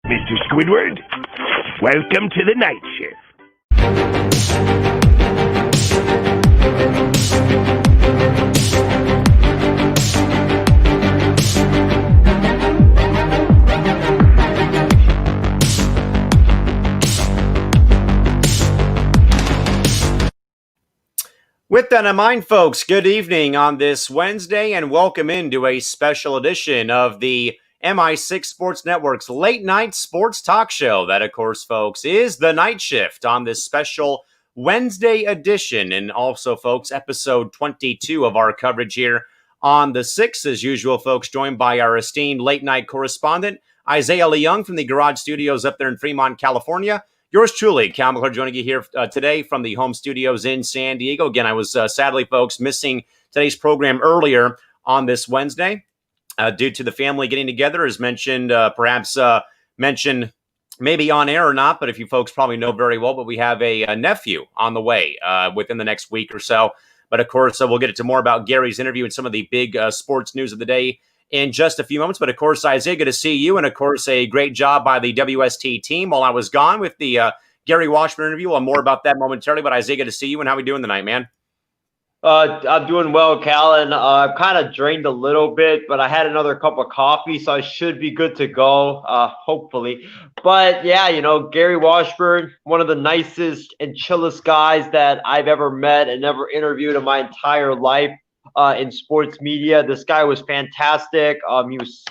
Mr. Squidward, welcome to the night shift. With that in mind, folks, good evening on this Wednesday and welcome into a special edition of the MI6 Sports Network's late night sports talk show. That, of course, folks, is the night shift on this special Wednesday edition. And also, folks, episode 22 of our coverage here on the 6th, as usual, folks, joined by our esteemed late night correspondent, Isaiah Leung from the Garage Studios up there in Fremont, California. Yours truly, Callan, McClurg, joining you here today from the home studios in San Diego. Again, I was sadly, folks, missing today's program earlier on this Wednesday due to the family getting together, as mentioned, mentioned maybe on air or not, but if you folks probably know very well, but we have a nephew on the way within the next week or so. But of course, we'll get into more about Gary's interview and some of the big sports news of the day in just a few moments. But of course, Isaiah, good to see you. And of course, a great job by the WST team while I was gone with the Gary Washburn interview. Well, more about that momentarily. But Isaiah, good to see you. And how are we doing tonight, man? I'm doing well, Callan. I've kind of drained a little bit, but I had another cup of coffee, so I should be good to go, hopefully. But yeah, you know, Gary Washburn, one of the nicest and chillest guys that I've ever met and ever interviewed in my entire life. In sports media. This guy was fantastic. He was,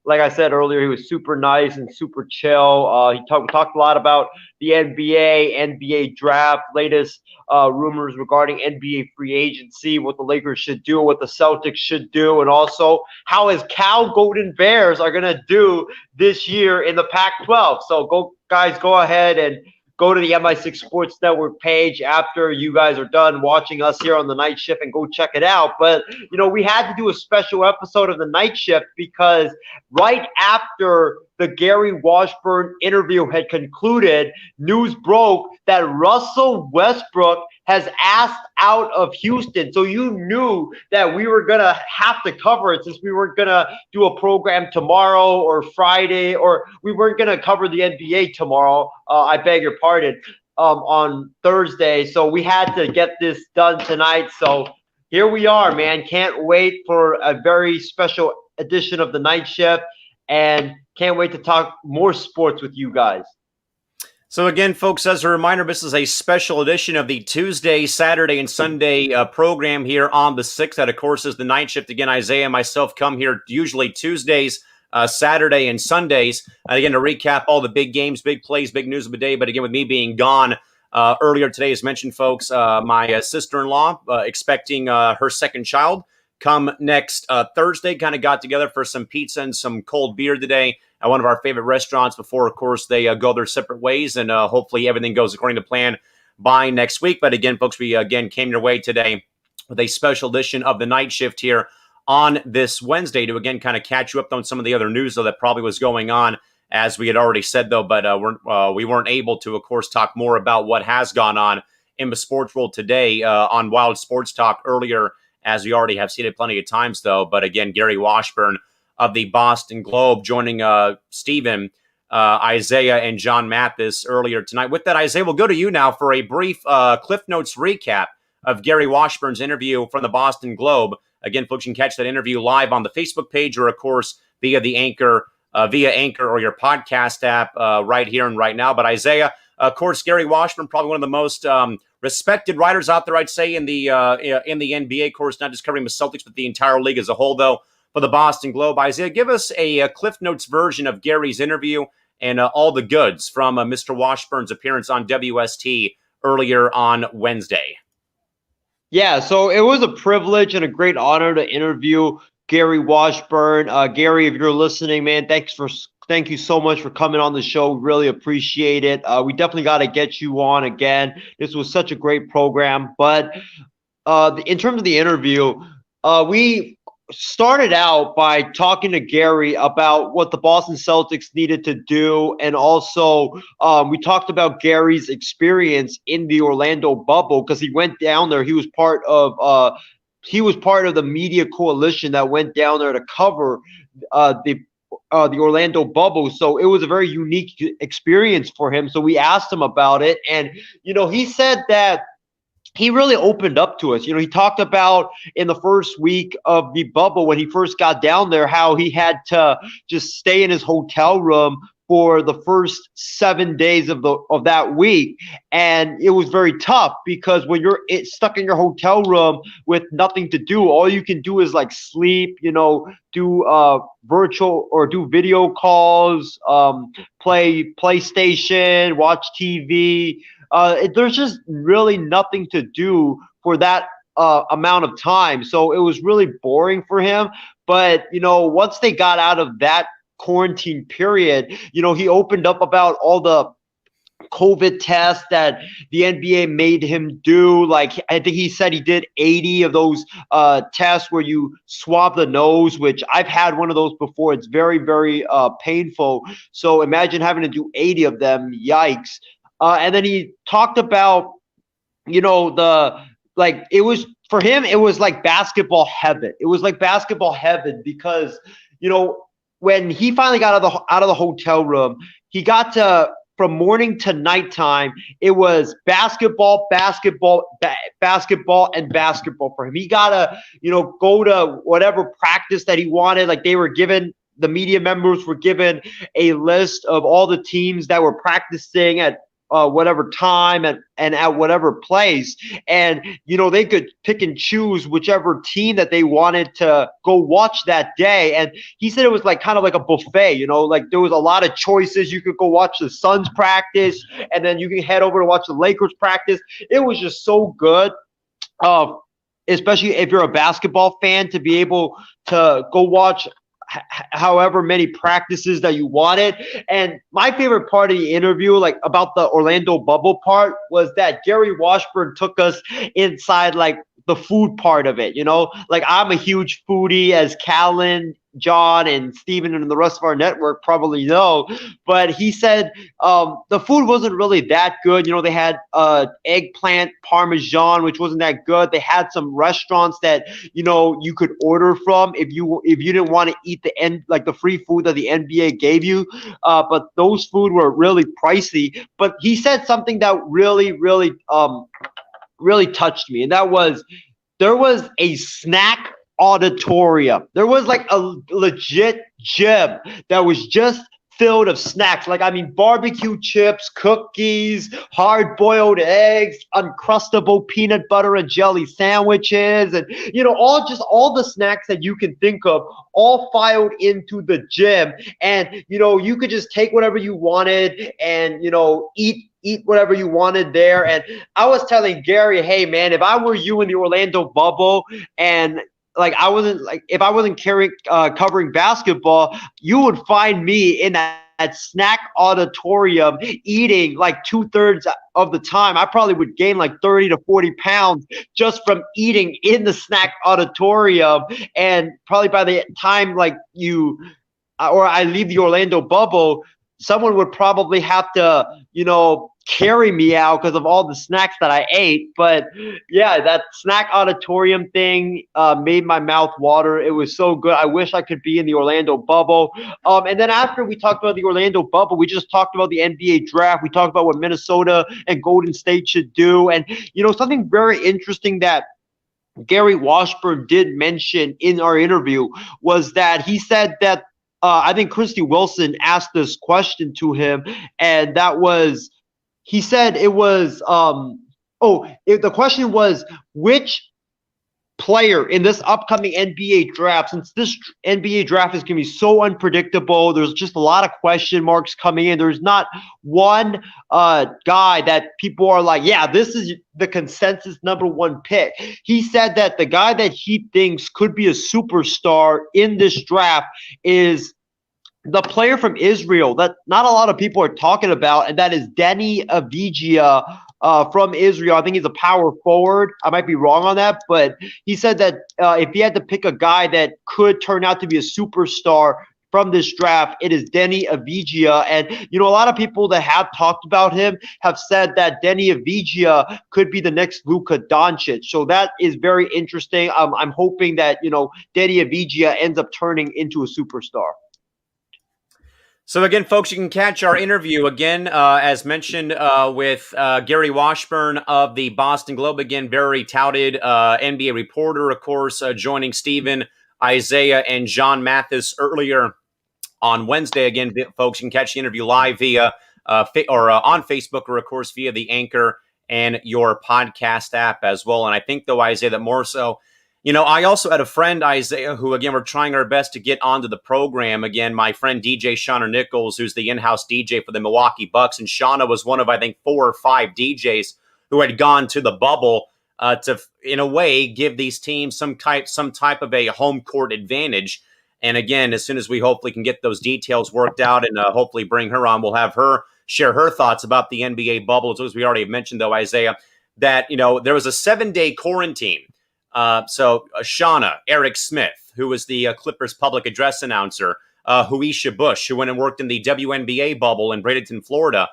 like I said earlier, he was super nice and super chill. He talked a lot about the NBA draft, latest rumors regarding NBA free agency, what the Lakers should do, what the Celtics should do, and also how his Cal Golden Bears are going to do this year in the Pac-12. So go ahead and go to the MI6 Sports Network page after you guys are done watching us here on the night shift and go check it out. But, you know, we had to do a special episode of the night shift because right after the Gary Washburn interview had concluded, news broke that Russell Westbrook has asked out of Houston. So you knew that we were going to have to cover it since we weren't going to do a program tomorrow or Friday, or we weren't going to cover the NBA tomorrow. I beg your pardon, on Thursday. So we had to get this done tonight. So here we are, man. Can't wait for a very special edition of the night shift and can't wait to talk more sports with you guys. So again, folks, as a reminder, this is a special edition of the Tuesday, Saturday, and Sunday program here on the 6th. That, of course, is the night shift. Again, Isaiah and myself come here usually Tuesdays, Saturday, and Sundays. Again, to recap all the big games, big plays, big news of the day. But again, with me being gone earlier today, as mentioned, folks, my sister-in-law expecting her second child come next Thursday. Kind of got together for some pizza and some cold beer today at one of our favorite restaurants before, of course, they go their separate ways, and hopefully everything goes according to plan by next week. But again, folks, we again came your way today with a special edition of the night shift here on this Wednesday to again kind of catch you up on some of the other news though that probably was going on, as we had already said though, but we weren't able to, of course, talk more about what has gone on in the sports world today on Wild Sports Talk earlier, as we already have seen it plenty of times though. But again, Gary Washburn of the Boston Globe joining Stephen, Isaiah, and John Mathis earlier tonight. With that, Isaiah, we'll go to you now for a brief Cliff Notes recap of Gary Washburn's interview from the Boston Globe. Again, folks, you can catch that interview live on the Facebook page or, of course, via Anchor or your podcast app right here and right now. But Isaiah, of course, Gary Washburn, probably one of the most respected writers out there, I'd say, in the NBA, of course, not just covering the Celtics, but the entire league as a whole, though. For the Boston Globe, Isaiah, give us a Cliff Notes version of Gary's interview and all the goods from Mr. Washburn's appearance on WST earlier on Wednesday. Yeah, so it was a privilege and a great honor to interview Gary Washburn. Gary, if you're listening, man, thank you so much for coming on the show. Really appreciate it. We definitely got to get you on again. This was such a great program. But in terms of the interview, we started out by talking to Gary about what the Boston Celtics needed to do, and also we talked about Gary's experience in the Orlando bubble because he went down there. He was part of the media coalition that went down there to cover the the Orlando bubble. So it was a very unique experience for him. So we asked him about it, and he said that he really opened up to us. He talked about in the first week of the bubble when he first got down there, how he had to just stay in his hotel room for the first 7 days of that week. And it was very tough because when you're stuck in your hotel room with nothing to do, all you can do is like sleep, do virtual or do video calls, play PlayStation, watch TV. There's just really nothing to do for that amount of time. So it was really boring for him. But, once they got out of that quarantine period, he opened up about all the COVID tests that the NBA made him do. Like, I think he said he did 80 of those tests where you swab the nose, which I've had one of those before. It's very, very painful. So imagine having to do 80 of them. Yikes. And then he talked about, it was for him, it was like basketball heaven. It was like basketball heaven because, when he finally got out of the hotel room, he got to, from morning to nighttime, it was basketball, basketball, and basketball for him. He got to, go to whatever practice that he wanted. Like the media members were given a list of all the teams that were practicing at whatever time and at whatever place, and they could pick and choose whichever team that they wanted to go watch that day. And he said it was like kind of like a buffet, like there was a lot of choices. You could go watch the Suns practice, and then you can head over to watch the Lakers practice. It was just so good, especially if you're a basketball fan, to be able to go watch however many practices that you wanted. And my favorite part of the interview, like about the Orlando bubble part, was that Gary Washburn took us inside like the food part of it. Like I'm a huge foodie, as Callan, John, and Steven and the rest of our network probably know. But he said the food wasn't really that good. They had eggplant parmesan, which wasn't that good. They had some restaurants that you could order from if you didn't want to eat the free food that the NBA gave you. But those food were really pricey. But he said something that really, really, really touched me, and that was there was a snack auditorium. There was like a legit gym that was just filled of snacks. Like, I mean, barbecue chips, cookies, hard-boiled eggs, Uncrustable peanut butter and jelly sandwiches, and all the snacks that you can think of, all filed into the gym. And you could just take whatever you wanted and eat whatever you wanted there. And I was telling Gary, hey man, if I were you in the Orlando bubble, and if I wasn't covering basketball, you would find me in that snack auditorium eating like 2/3 of the time. I probably would gain like 30 to 40 pounds just from eating in the snack auditorium. And probably by the time I leave the Orlando bubble, someone would probably have to, carry me out because of all the snacks that I ate. But yeah, that snack auditorium thing made my mouth water. It was so good. I wish I could be in the Orlando bubble. And then after we talked about the Orlando bubble, we just talked about the NBA draft. We talked about what Minnesota and Golden State should do. And, something very interesting that Gary Washburn did mention in our interview was that he said that I think Christy Wilson asked this question to him, and that was, he said it was, the question was, which player in this upcoming NBA draft, since this NBA draft is going to be so unpredictable, there's just a lot of question marks coming in. There's not one guy that people are like, yeah, this is the consensus #1 pick. He said that the guy that he thinks could be a superstar in this draft is the player from Israel that not a lot of people are talking about, and that is Deni Avdija from Israel. I think he's a power forward. I might be wrong on that, but he said that if he had to pick a guy that could turn out to be a superstar from this draft, it is Deni Avdija. And, a lot of people that have talked about him have said that Deni Avdija could be the next Luka Doncic. So that is very interesting. I'm hoping that, Deni Avdija ends up turning into a superstar. So again, folks, you can catch our interview again, as mentioned, with Gary Washburn of the Boston Globe. Again, very touted NBA reporter, of course, joining Stephen, Isaiah, and John Mathis earlier on Wednesday. Again, folks, you can catch the interview live via on Facebook, or of course via the Anchor and your podcast app as well. And I think, though, Isaiah, that more so, I also had a friend, Isaiah, who, again, we're trying our best to get onto the program. Again, my friend DJ Shauna Nichols, who's the in-house DJ for the Milwaukee Bucks. And Shauna was one of, I think, 4 or 5 DJs who had gone to the bubble to, in a way, give these teams some type of a home court advantage. And again, as soon as we hopefully can get those details worked out and hopefully bring her on, we'll have her share her thoughts about the NBA bubble. As we already mentioned, though, Isaiah, that, there was a 7-day quarantine. So Shauna, Eric Smith, who was the Clippers public address announcer, Huisha Bush, who went and worked in the WNBA bubble in Bradenton, Florida.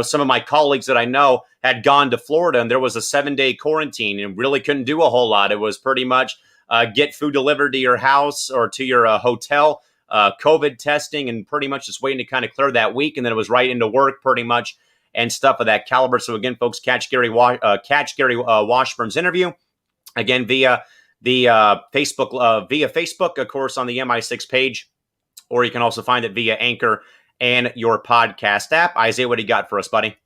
Some of my colleagues that I know had gone to Florida, and there was a 7-day quarantine and really couldn't do a whole lot. It was pretty much get food delivered to your house or to your hotel, COVID testing, and pretty much just waiting to kind of clear that week. And then it was right into work pretty much and stuff of that caliber. So again, folks, catch Gary Washburn's interview again via the Facebook, of course, on the MI6 page, or you can also find it via Anchor and your podcast app. Isaiah, what do you got for us, buddy?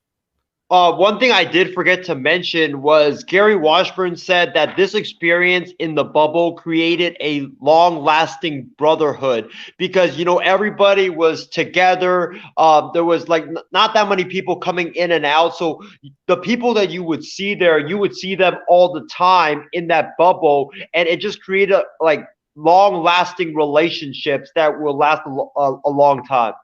One thing I did forget to mention was Gary Washburn said that this experience in the bubble created a long-lasting brotherhood because, everybody was together. There was not that many people coming in and out. So the people that you would see there, you would see them all the time in that bubble. And it just created long-lasting relationships that will last a long time.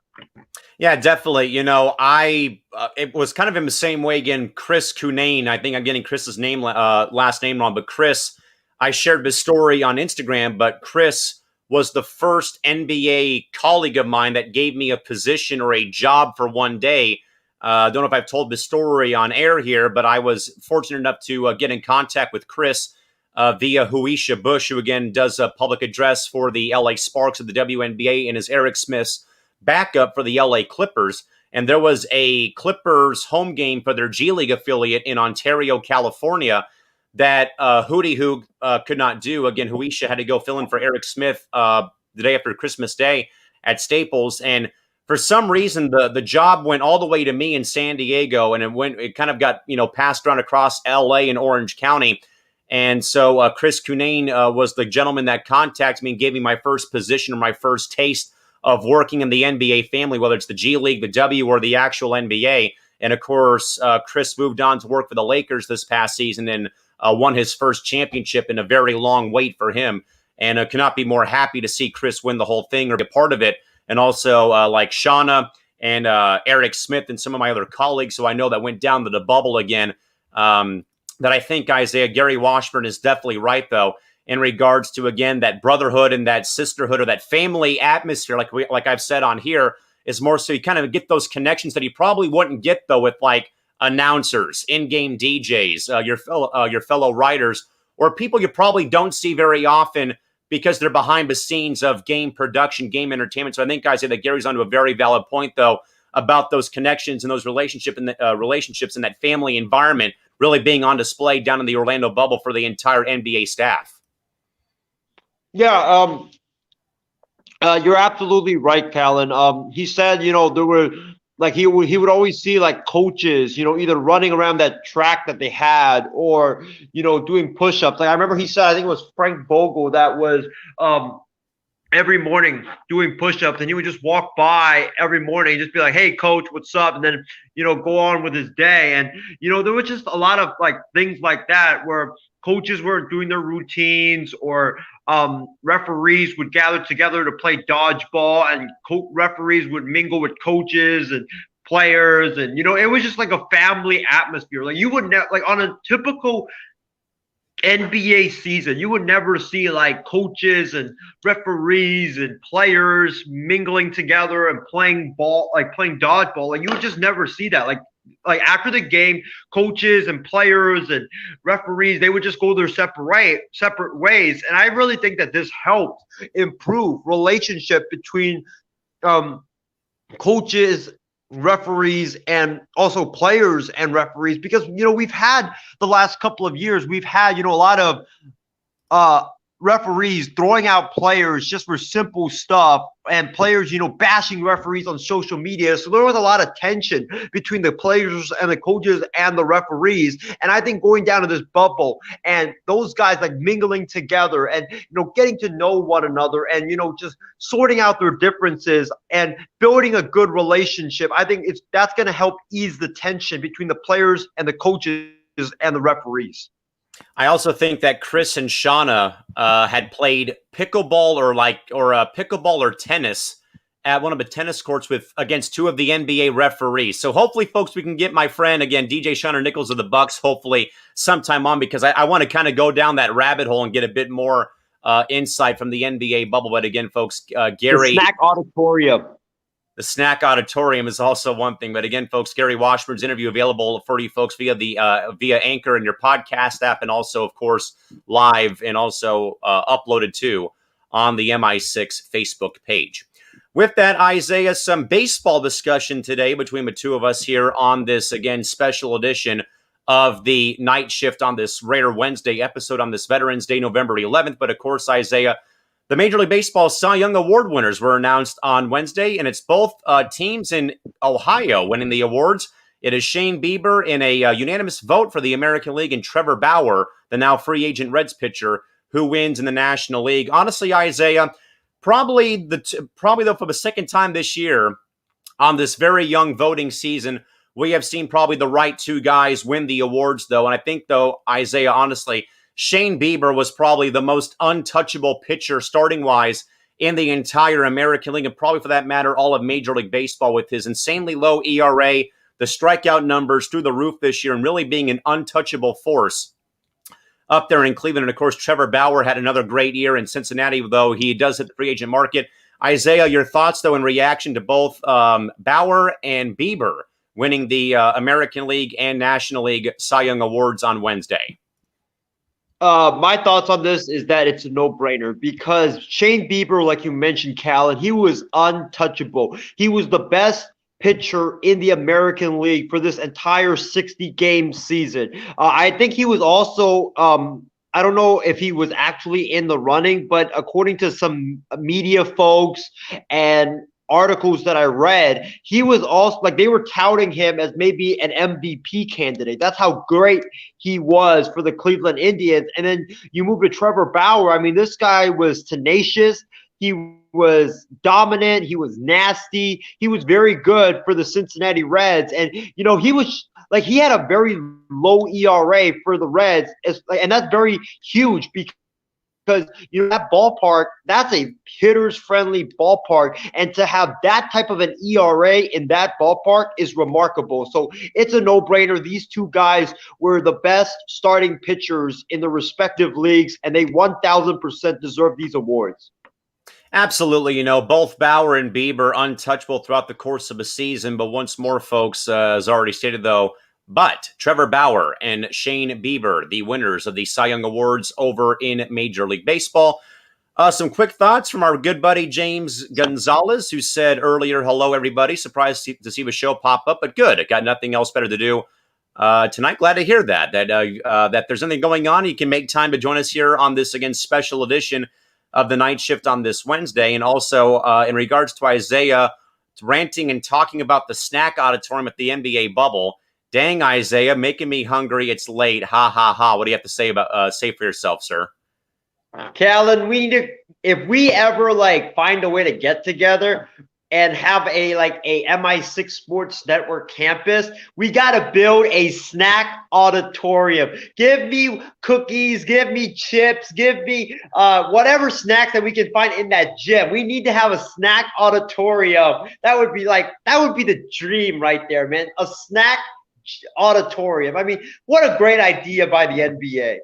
Yeah, definitely. It was kind of in the same way again. Chris Cunane, I think I'm getting Chris's last name wrong, but Chris, I shared this story on Instagram, but Chris was the first NBA colleague of mine that gave me a position or a job for one day. I don't know if I've told this story on air here, but I was fortunate enough to get in contact with Chris via Huisha Bush, who again does a public address for the LA Sparks of the WNBA and is Eric Smith's backup for the LA Clippers. And there was a Clippers home game for their G League affiliate in Ontario, California that Hootie Who could not do. Again, Huisha had to go fill in for Eric Smith the day after Christmas Day at Staples. And for some reason, the job went all the way to me in San Diego, and it kind of got, passed around across LA and Orange County. And so Chris Cunane was the gentleman that contacted me and gave me my first position or my first taste of working in the NBA family, whether it's the G League, the W, or the actual NBA. And of course, Chris moved on to work for the Lakers this past season and won his first championship in a very long wait for him. And I cannot be more happy to see Chris win the whole thing or be a part of it. And also like Shauna and Eric Smith and some of my other colleagues who I know that went down to the bubble again, that I think, Isaiah, Gary Washburn is definitely right, though, in regards to, again, that brotherhood and that sisterhood or that family atmosphere, like I've said on here, is more so you kind of get those connections that you probably wouldn't get, though, with announcers, in-game DJs, your fellow writers, or people you probably don't see very often because they're behind the scenes of game production, game entertainment. So I think, guys, that Gary's onto a very valid point, though, about those connections and those relationships in that family environment really being on display down in the Orlando bubble for the entire NBA staff. Yeah, you're absolutely right, Callan. He said, there were he would always see coaches, either running around that track that they had or, doing push-ups. I remember he said, I think it was Frank Vogel that was every morning doing push-ups, and he would just walk by every morning and just be like, hey, coach, what's up? And then, go on with his day. And, there was just a lot of things like that where coaches weren't doing their routines or referees would gather together to play dodgeball, and referees would mingle with coaches and players. And, it was just like a family atmosphere. You would on a typical NBA season, you would never see coaches and referees and players mingling together and playing dodgeball. You would just never see that. After the game, coaches and players and referees, they would just go their separate ways. And I really think that this helped improve relationship between coaches, referees, and also players and referees, because we've had the last couple of years, we've had a lot of uh referees throwing out players just for simple stuff, and players bashing referees on social media. So there was a lot of tension between the players and the coaches and the referees, and I think going down to this bubble and those guys like mingling together and getting to know one another and just sorting out their differences and building a good relationship, I think that's going to help ease the tension between the players and the coaches and the referees. I also think that Chris and Shauna had played pickleball or tennis at one of the tennis courts against two of the NBA referees. So hopefully, folks, we can get my friend again, DJ Shauna Nichols of the Bucks, hopefully sometime on, because I want to kind of go down that rabbit hole and get a bit more insight from the NBA bubble. But again, folks, Gary, the snack auditorium. The snack auditorium is also one thing. But again, folks, Gary Washburn's interview available for you folks via Anchor and your podcast app, and also, of course, live and also uploaded too on the MI6 Facebook page. With that, Isaiah, some baseball discussion today between the two of us here on this, again, special edition of the Night Shift on this Rare Wednesday episode on this Veterans Day, November 11th. But of course, Isaiah, the Major League Baseball Cy Young Award winners were announced on Wednesday, and it's both teams in Ohio winning the awards. It is Shane Bieber in a unanimous vote for the American League, and Trevor Bauer, the now free agent Reds pitcher, who wins in the National League. Honestly, Isaiah, probably though for the second time this year on this very young voting season, we have seen probably the right two guys win the awards, though. And I think, though, Isaiah, honestly, Shane Bieber was probably the most untouchable pitcher starting-wise in the entire American League, and probably for that matter, all of Major League Baseball, with his insanely low ERA, the strikeout numbers through the roof this year, and really being an untouchable force up there in Cleveland. And of course, Trevor Bauer had another great year in Cincinnati, though he does hit the free agent market. Isaiah, your thoughts, though, in reaction to both Bauer and Bieber winning the American League and National League Cy Young Awards on Wednesday? My thoughts on this is that it's a no-brainer, because Shane Bieber, like you mentioned, Callan, he was untouchable. He was the best pitcher in the American League for this entire 60-game season. I think he was also I don't know if he was actually in the running, but according to some media folks and articles that I read, he was also, like, they were touting him as maybe an MVP candidate. That's how great he was for the Cleveland Indians. And then you move to Trevor Bauer. I mean, this guy was tenacious. He was dominant. He was nasty. He was very good for the Cincinnati Reds. And, he was like, he had a very low ERA for the Reds. And that's very huge, because that ballpark, that's a hitter's friendly ballpark, and to have that type of an ERA in that ballpark is remarkable. So it's a no-brainer. These two guys were the best starting pitchers in the respective leagues, and they 1,000% deserve these awards. Absolutely. Both Bauer and Bieber untouchable throughout the course of a season. But once more, folks, as already stated, though, but Trevor Bauer and Shane Bieber, the winners of the Cy Young Awards over in Major League Baseball. Some quick thoughts from our good buddy James Gonzalez, who said earlier, hello, everybody. Surprised to see the show pop up, but good. I got nothing else better to do tonight. Glad to hear that there's anything going on. You can make time to join us here on this, again, special edition of the Night Shift on this Wednesday. And also in regards to Isaiah ranting and talking about the snack auditorium at the NBA bubble. Dang, Isaiah, making me hungry. It's late. Ha, ha, ha. What do you have to say for yourself, sir? Callan, if we ever find a way to get together and have a MI6 Sports Network campus, we got to build a snack auditorium. Give me cookies, give me chips, give me whatever snacks that we can find in that gym. We need to have a snack auditorium. That would be the dream right there, man. A snack auditorium. I mean, what a great idea by the NBA.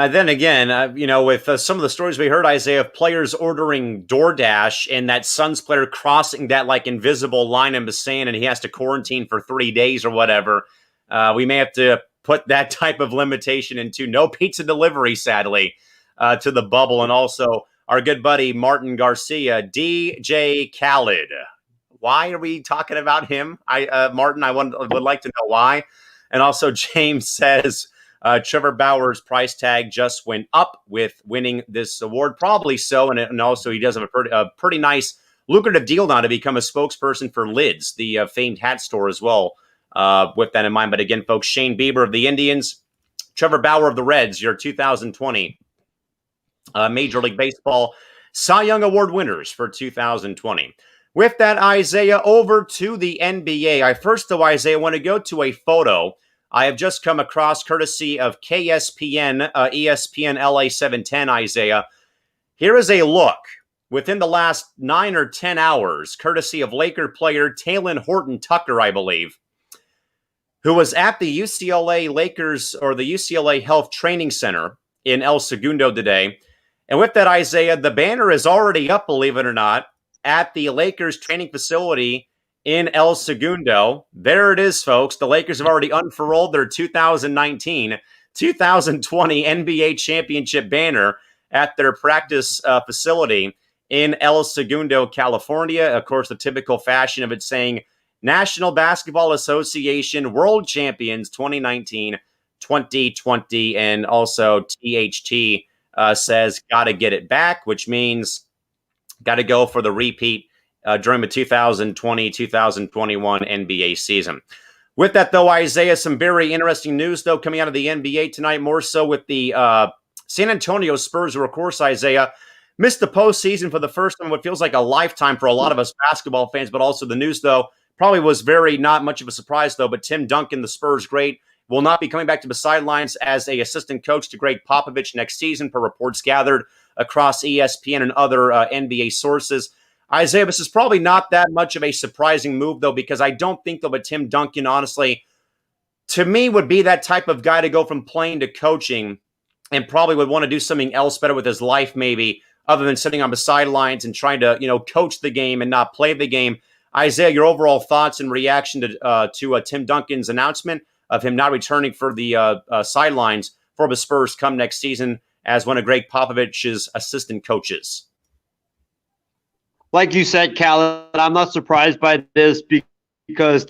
Then again, with some of the stories we heard, Isaiah, of players ordering DoorDash and that Suns player crossing that invisible line in the sand, and he has to quarantine for 3 days or whatever, we may have to put that type of limitation into no pizza delivery, sadly, to the bubble. And also our good buddy Martin Garcia, DJ Khaled. Why are we talking about him? Martin, I would like to know why. And also, James says Trevor Bauer's price tag just went up with winning this award. Probably so. And also, he does have a pretty nice, lucrative deal now to become a spokesperson for Lids, the famed hat store as well, with that in mind. But again, folks, Shane Bieber of the Indians, Trevor Bauer of the Reds, your 2020 Major League Baseball Cy Young Award winners for 2020. With that, Isaiah, over to the NBA. Isaiah, want to go to a photo I have just come across courtesy of KSPN, ESPN LA 710, Isaiah. Here is a look within the last 9 or 10 hours, courtesy of Laker player Talen Horton-Tucker, I believe, who was at the UCLA Lakers or the UCLA Health Training Center in El Segundo today. And with that, Isaiah, the banner is already up, believe it or not, at the Lakers training facility in El Segundo. There it is, folks. The Lakers have already unfurled their 2019-2020 NBA championship banner at their practice facility in El Segundo, California. Of course, the typical fashion of it saying National Basketball Association World Champions 2019-2020, and also THT says got to get it back, which means got to go for the repeat during the 2020-2021 NBA season. With that, though, Isaiah, some very interesting news, though, coming out of the NBA tonight, more so with the San Antonio Spurs, who, of course, Isaiah, missed the postseason for the first time, what feels like a lifetime for a lot of us basketball fans, but also the news, though, probably was very not much of a surprise, though, but Tim Duncan, the Spurs great, will not be coming back to the sidelines as a assistant coach to Greg Popovich next season, per reports gathered across ESPN and other NBA sources. Isaiah, this is probably not that much of a surprising move, though, because I don't think, though, but Tim Duncan, honestly, to me, would be that type of guy to go from playing to coaching and probably would want to do something else better with his life, maybe, other than sitting on the sidelines and trying to, coach the game and not play the game. Isaiah, your overall thoughts and reaction to Tim Duncan's announcement of him not returning for the sidelines for the Spurs come next season as one of Greg Popovich's assistant coaches? Like you said, Callan, I'm not surprised by this because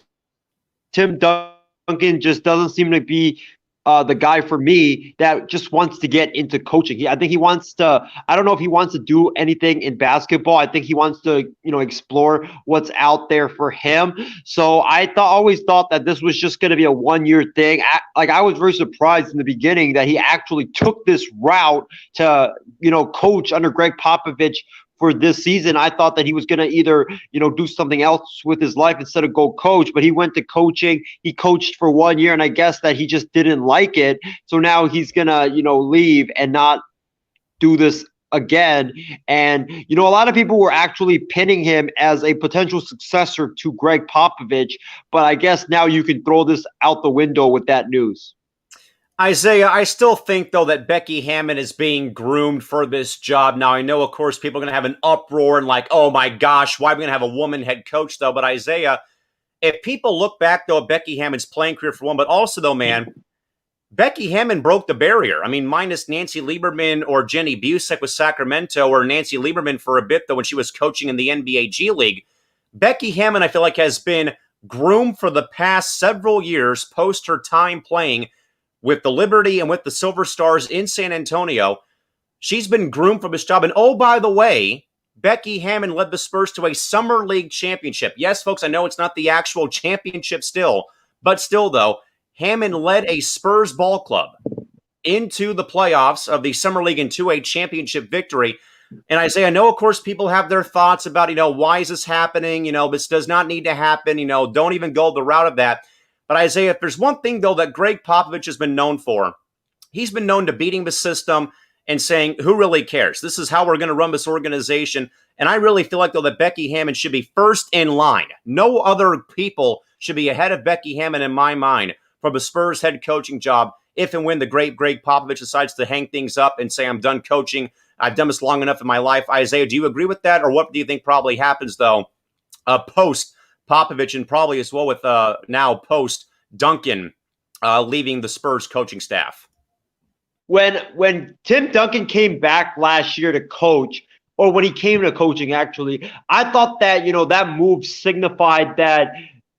Tim Duncan just doesn't seem to be the guy for me that just wants to get into coaching. I think he wants to, I don't know if he wants to do anything in basketball. I think he wants to, explore what's out there for him. So I always thought that this was just going to be a 1-year thing. I was very surprised in the beginning that he actually took this route to, coach under Greg Popovich for this season. I thought that he was going to either, do something else with his life instead of go coach, but he went to coaching. He coached for 1 year, and I guess that he just didn't like it. So now he's going to, leave and not do this again. And, a lot of people were actually pinning him as a potential successor to Greg Popovich, but I guess now you can throw this out the window with that news. Isaiah, I still think, though, that Becky Hammon is being groomed for this job. Now, I know, of course, people are going to have an uproar and like, oh, my gosh, why are we going to have a woman head coach, though? But, Isaiah, if people look back, though, at Becky Hammon's playing career for one, but also, though, man, Becky Hammon broke the barrier. I mean, minus Nancy Lieberman or Jenny Busick with Sacramento, or Nancy Lieberman for a bit, though, when she was coaching in the NBA G League. Becky Hammon, I feel like, has been groomed for the past several years post her time playing with the Liberty and with the Silver Stars in San Antonio. She's been groomed for this job. And oh, by the way, Becky Hammon led the Spurs to a Summer League championship. Yes, folks, I know it's not the actual championship still, but still, though, Hammon led a Spurs ball club into the playoffs of the Summer League and to a championship victory. And Isaiah, I know, of course, people have their thoughts about, why is this happening? This does not need to happen. Don't even go the route of that. But Isaiah, if there's one thing, though, that Greg Popovich has been known for, he's been known to beating the system and saying, who really cares? This is how we're going to run this organization. And I really feel like, though, that Becky Hammon should be first in line. No other people should be ahead of Becky Hammon, in my mind, for the Spurs head coaching job if and when the great Greg Popovich decides to hang things up and say, I'm done coaching. I've done this long enough in my life. Isaiah, do you agree with that? Or what do you think probably happens, though, post Popovich, and probably as well with now post Duncan leaving the Spurs coaching staff? When Tim Duncan came back last year to coach, or when he came to coaching, actually, I thought that, that move signified that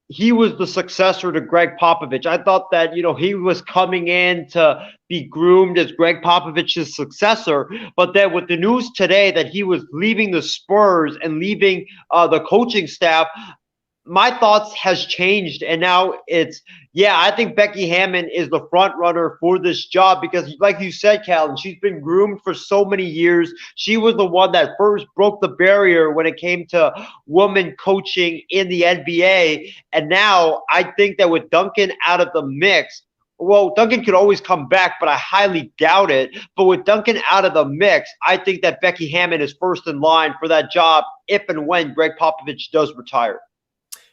he was the successor to Greg Popovich. I thought that, he was coming in to be groomed as Greg Popovich's successor. But then with the news today that he was leaving the Spurs and leaving the coaching staff, my thoughts has changed, and now it's, yeah, I think Becky Hammon is the front runner for this job because, like you said, Callan, she's been groomed for so many years. She was the one that first broke the barrier when it came to women coaching in the NBA, and now I think that with Duncan out of the mix, well, Duncan could always come back, but I highly doubt it. But with Duncan out of the mix, I think that Becky Hammon is first in line for that job if and when Greg Popovich does retire.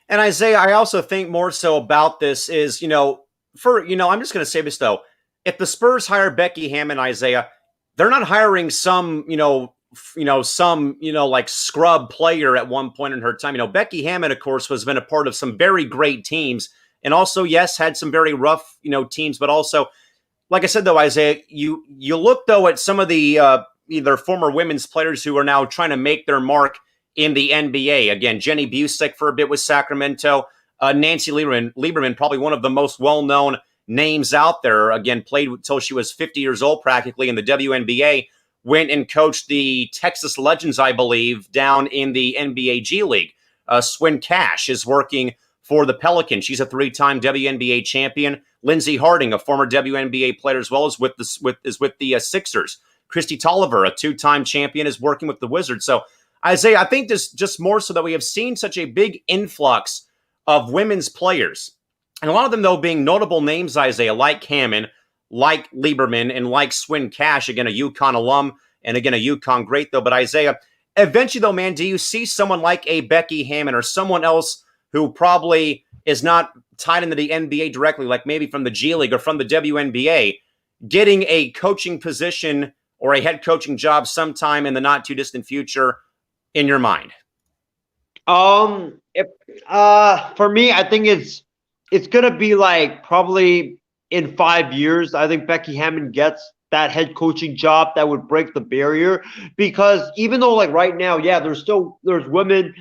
And Isaiah, I also think more so about this is, I'm just going to say this though. If the Spurs hire Becky Hammon, Isaiah, they're not hiring some, like scrub player at one point in her time. Becky Hammon, of course, has been a part of some very great teams and also, yes, had some very rough, teams, but also, like I said, though, Isaiah, you look though at some of the either former women's players who are now trying to make their mark in the NBA. Again, Jenny Busick for a bit with Sacramento. Nancy Lieberman, probably one of the most well-known names out there. Again, played until she was 50 years old practically in the WNBA. Went and coached the Texas Legends, I believe, down in the NBA G League. Swin Cash is working for the Pelicans. She's a 3-time WNBA champion. Lindsey Harding, a former WNBA player as well, is with the Sixers. Christy Tolliver, a 2-time champion, is working with the Wizards. So, Isaiah, I think this just more so that we have seen such a big influx of women's players. And a lot of them, though, being notable names, Isaiah, like Hammon, like Lieberman, and like Swin Cash, again, a UConn alum, and again, a UConn great, though. But Isaiah, eventually, though, man, do you see someone like a Becky Hammon or someone else who probably is not tied into the NBA directly, like maybe from the G League or from the WNBA, getting a coaching position or a head coaching job sometime in the not-too-distant future in your mind? If for me, I think it's gonna be like probably in 5 years. I think Becky Hammon gets that head coaching job that would break the barrier, because even though like right now, yeah, there's women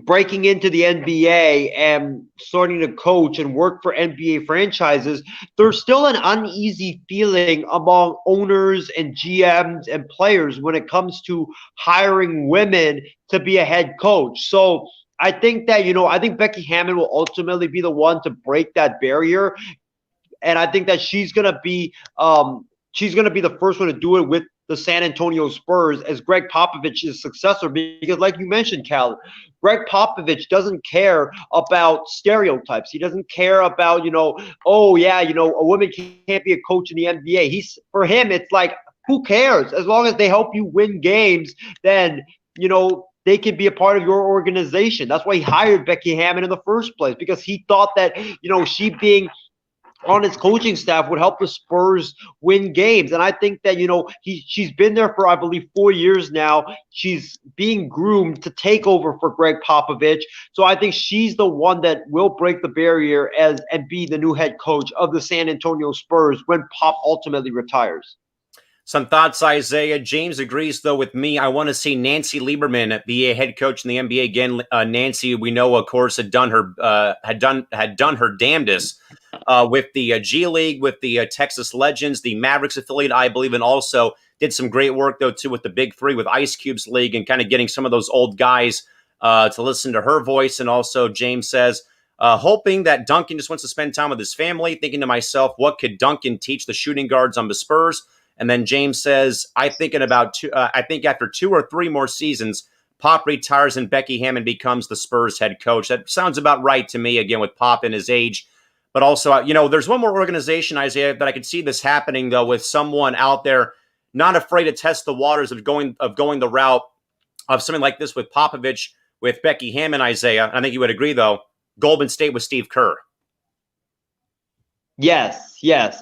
breaking into the NBA and starting to coach and work for NBA franchises, there's still an uneasy feeling among owners and GMs and players when it comes to hiring women to be a head coach. So I think that, I think Becky Hammon will ultimately be the one to break that barrier. And I think that she's going to be the first one to do it with the San Antonio Spurs as Greg Popovich's successor, because like you mentioned, Cal, Greg Popovich doesn't care about stereotypes. He doesn't care about, a woman can't be a coach in the NBA. For him, it's like, who cares? As long as they help you win games, then, they can be a part of your organization. That's why he hired Becky Hammon in the first place, because he thought that, she being on his coaching staff would help the Spurs win games. And I think that, she's been there for, I believe, 4 years now. She's being groomed to take over for Greg Popovich. So I think she's the one that will break the barrier and be the new head coach of the San Antonio Spurs when Pop ultimately retires. Some thoughts, Isaiah. James agrees, though, with me. I want to see Nancy Lieberman be a head coach in the NBA again. Nancy, we know, of course, had done her damnedest with the G League, with the Texas Legends, the Mavericks affiliate, I believe, and also did some great work, though, too, with the Big Three, with Ice Cube's league, and kind of getting some of those old guys to listen to her voice. And also, James says, hoping that Duncan just wants to spend time with his family. Thinking to myself, what could Duncan teach the shooting guards on the Spurs? And then James says, I think after 2 or 3 more seasons, Pop retires and Becky Hammon becomes the Spurs head coach. That sounds about right to me, again, with Pop and his age. But also, there's one more organization, Isaiah, that I could see this happening, though, with someone out there not afraid to test the waters of going the route of something like this with Popovich, with Becky Hammon, Isaiah. I think you would agree, though, Golden State with Steve Kerr. Yes.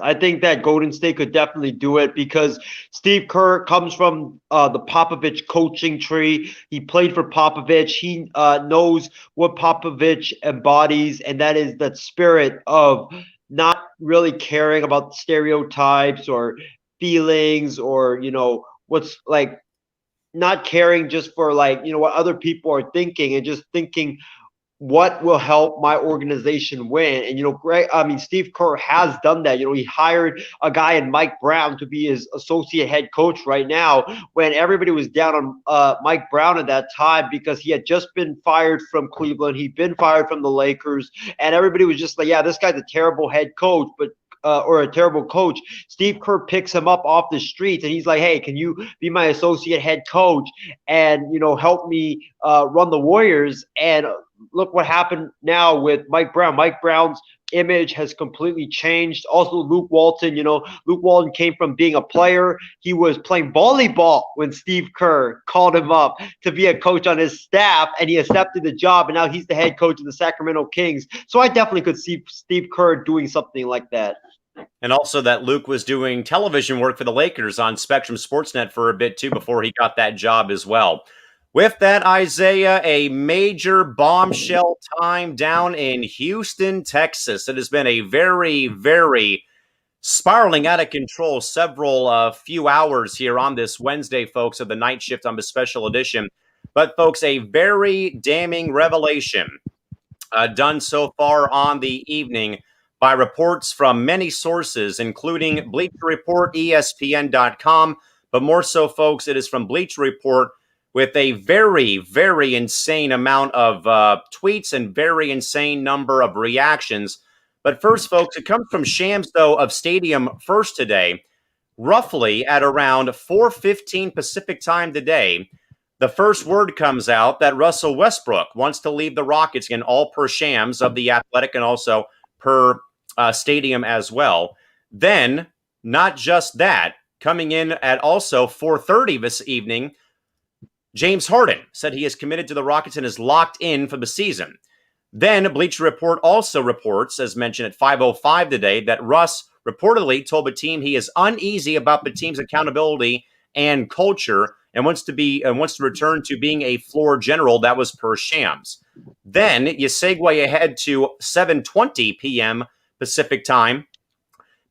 I think that Golden State could definitely do it because Steve Kerr comes from the Popovich coaching tree. He played for Popovich. He knows what Popovich embodies, and that is that spirit of not really caring about stereotypes or feelings or, what's like not caring just for like, what other people are thinking and just thinking what will help my organization win. And Steve Kerr has done that. He hired a guy in Mike Brown to be his associate head coach right now, when everybody was down on Mike Brown at that time because he had just been fired from Cleveland. He'd been fired from the Lakers, and everybody was just like, yeah, this guy's a terrible head coach, but or a terrible coach. Steve Kerr picks him up off the streets and he's like, hey, can you be my associate head coach and, help me run the Warriors? And look what happened now with Mike Brown. Mike Brown's image has completely changed. Also, Luke Walton, Luke Walton came from being a player. He was playing volleyball when Steve Kerr called him up to be a coach on his staff, and he accepted the job, and now he's the head coach of the Sacramento Kings. So I definitely could see Steve Kerr doing something like that. And also that Luke was doing television work for the Lakers on Spectrum Sportsnet for a bit too before he got that job as well. With that, Isaiah, a major bombshell time down in Houston, Texas. It has been a very, very spiraling out of control several few hours here on this Wednesday, folks, of the night shift on the special edition. But, folks, a very damning revelation done so far on the evening by reports from many sources, including Bleacher Report, ESPN.com. But more so, folks, it is from Bleacher Report, with a very, very insane amount of tweets and very insane number of reactions. But first, folks, it comes from Shams, though, of Stadium First today, roughly at around 4:15 Pacific time today. The first word comes out that Russell Westbrook wants to leave the Rockets, again, all per Shams of The Athletic and also per Stadium as well. Then, not just that, coming in at also 4:30 this evening, James Harden said he is committed to the Rockets and is locked in for the season. Then Bleacher Report also reports, as mentioned at 5:05 today, that Russ reportedly told the team he is uneasy about the team's accountability and culture and wants to return to being a floor general. That was per Shams. Then you segue ahead to 7:20 p.m. Pacific time.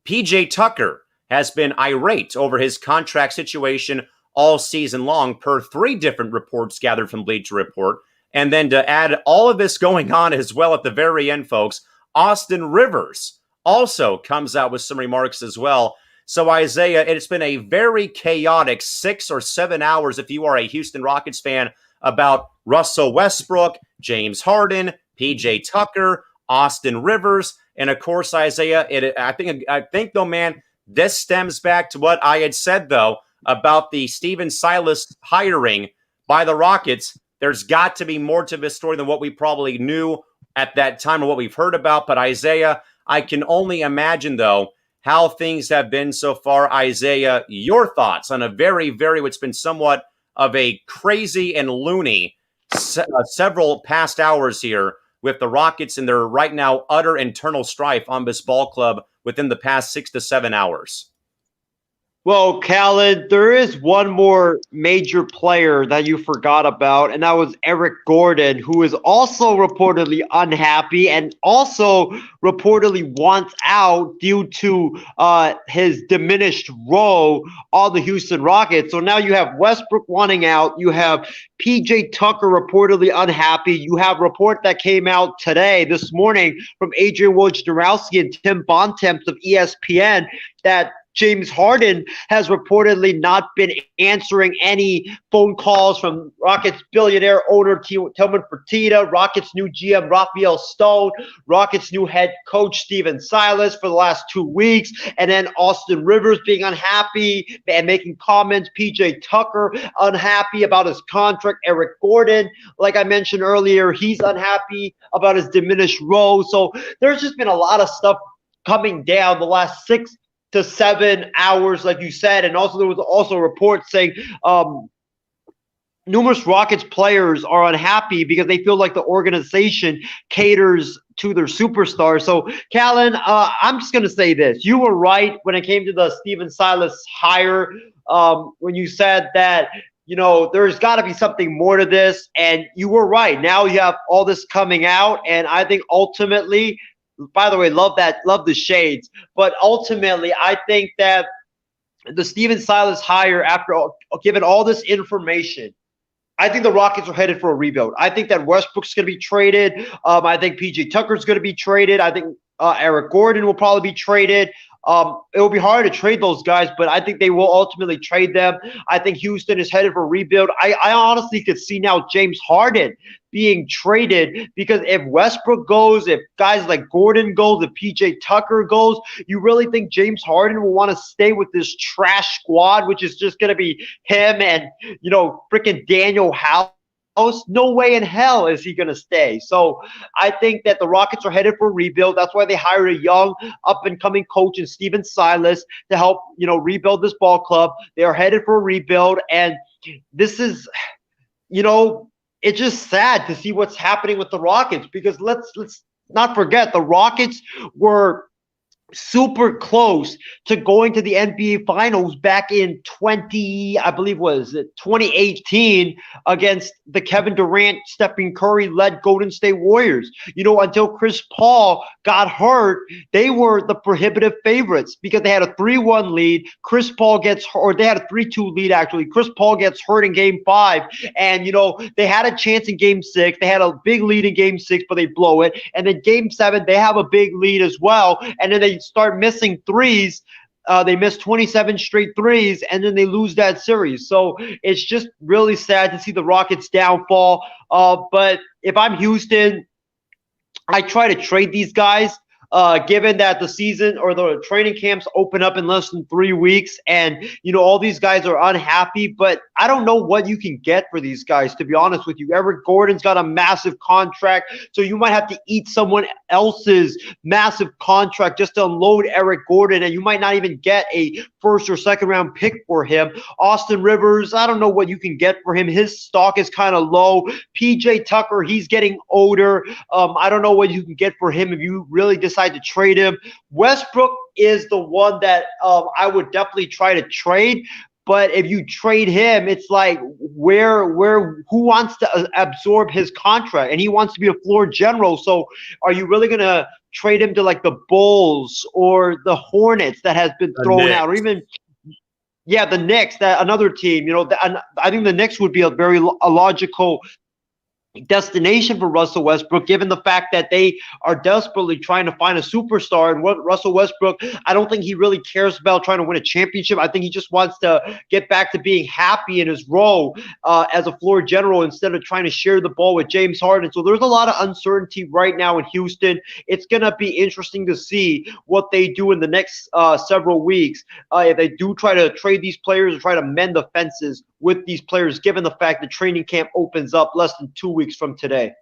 PJ Tucker has been irate over his contract situation all season long, per 3 different reports gathered from Bleacher Report. And then to add all of this going on as well at the very end, folks, Austin Rivers also comes out with some remarks as well. So, Isaiah, it's been a very chaotic 6 or 7 hours, if you are a Houston Rockets fan, about Russell Westbrook, James Harden, PJ Tucker, Austin Rivers, and of course, Isaiah, I think though, man, this stems back to what I had said, though, about the Stephen Silas hiring by the Rockets. There's got to be more to this story than what we probably knew at that time or what we've heard about. But Isaiah, I can only imagine, though, how things have been so far. Isaiah, your thoughts on a very, very, what's been somewhat of a crazy and loony several past hours here with the Rockets and their right now utter internal strife on this ball club within the past 6 to 7 hours. Well, Callan, there is one more major player that you forgot about, and that was Eric Gordon, who is also reportedly unhappy and also reportedly wants out due to his diminished role on the Houston Rockets. So now you have Westbrook wanting out. You have PJ Tucker reportedly unhappy. You have a report that came out this morning, from Adrian Wojnarowski and Tim Bontemps of ESPN that James Harden has reportedly not been answering any phone calls from Rockets billionaire owner Tillman Fertitta, Rockets new GM Raphael Stone, Rockets new head coach Stephen Silas for the last 2 weeks, and then Austin Rivers being unhappy and making comments, PJ Tucker unhappy about his contract, Eric Gordon, like I mentioned earlier, he's unhappy about his diminished role. So there's just been a lot of stuff coming down the last 6 to 7 hours, like you said. And also there was also reports saying numerous Rockets players are unhappy because they feel like the organization caters to their superstars. So, Callan, I'm just going to say this. You were right when it came to the Stephen Silas hire, when you said that, there's got to be something more to this. And you were right. Now you have all this coming out. And I think ultimately, by the way, love the shades. But ultimately, I think that the Steven Silas hire after given all this information, I think the Rockets are headed for a rebuild. I think that Westbrook's going to be traded. I think PJ Tucker's going to be traded. I think Eric Gordon will probably be traded. It will be hard to trade those guys, but I think they will ultimately trade them. I think Houston is headed for a rebuild. I honestly could see now James Harden being traded, because if Westbrook goes, if guys like Gordon goes, if PJ Tucker goes, you really think James Harden will want to stay with this trash squad, which is just going to be him and, freaking Daniel House? No way in hell is he going to stay. So I think that the Rockets are headed for a rebuild. That's why they hired a young up-and-coming coach in Steven Silas to help, rebuild this ball club. They are headed for a rebuild. And this is, it's just sad to see what's happening with the Rockets, because let's not forget, the Rockets were super close to going to the NBA Finals back in 2018 against the Kevin Durant, Stephen Curry led Golden State Warriors. Until Chris Paul got hurt, they were the prohibitive favorites because they had a 3-1 lead. Chris Paul gets hurt, or they had a 3-2 lead actually. Chris Paul gets hurt in Game 5, and they had a chance in Game 6. They had a big lead in Game 6, but they blow it. And then Game 7, they have a big lead as well, and then they start missing threes. They miss 27 straight threes, and then they lose that series. So it's just really sad to see the Rockets' downfall. But if I'm Houston, I try to trade these guys. Given that the season or the training camps open up in less than 3 weeks, and all these guys are unhappy, but I don't know what you can get for these guys, to be honest with you. Eric Gordon's got a massive contract, so you might have to eat someone else's massive contract just to unload Eric Gordon, and you might not even get a first or second round pick for him. Austin Rivers, I don't know what you can get for him. His stock is kind of low. PJ Tucker, he's getting older. I don't know what you can get for him if you really decide to trade him. Westbrook is the one that I would definitely try to trade. But if you trade him, it's like who wants to absorb his contract? And he wants to be a floor general. So are you really going to trade him to like the Bulls or the Hornets that has been thrown out, or even the Knicks, that another team? I think the Knicks would be a very logical destination for Russell Westbrook, given the fact that they are desperately trying to find a superstar. And what Russell Westbrook, I don't think he really cares about trying to win a championship. I think he just wants to get back to being happy in his role as a floor general instead of trying to share the ball with James Harden. So there's a lot of uncertainty right now in Houston. It's going to be interesting to see what they do in the next several weeks. If they do try to trade these players or try to mend the fences with these players, given the fact that training camp opens up less than 2 weeks from today.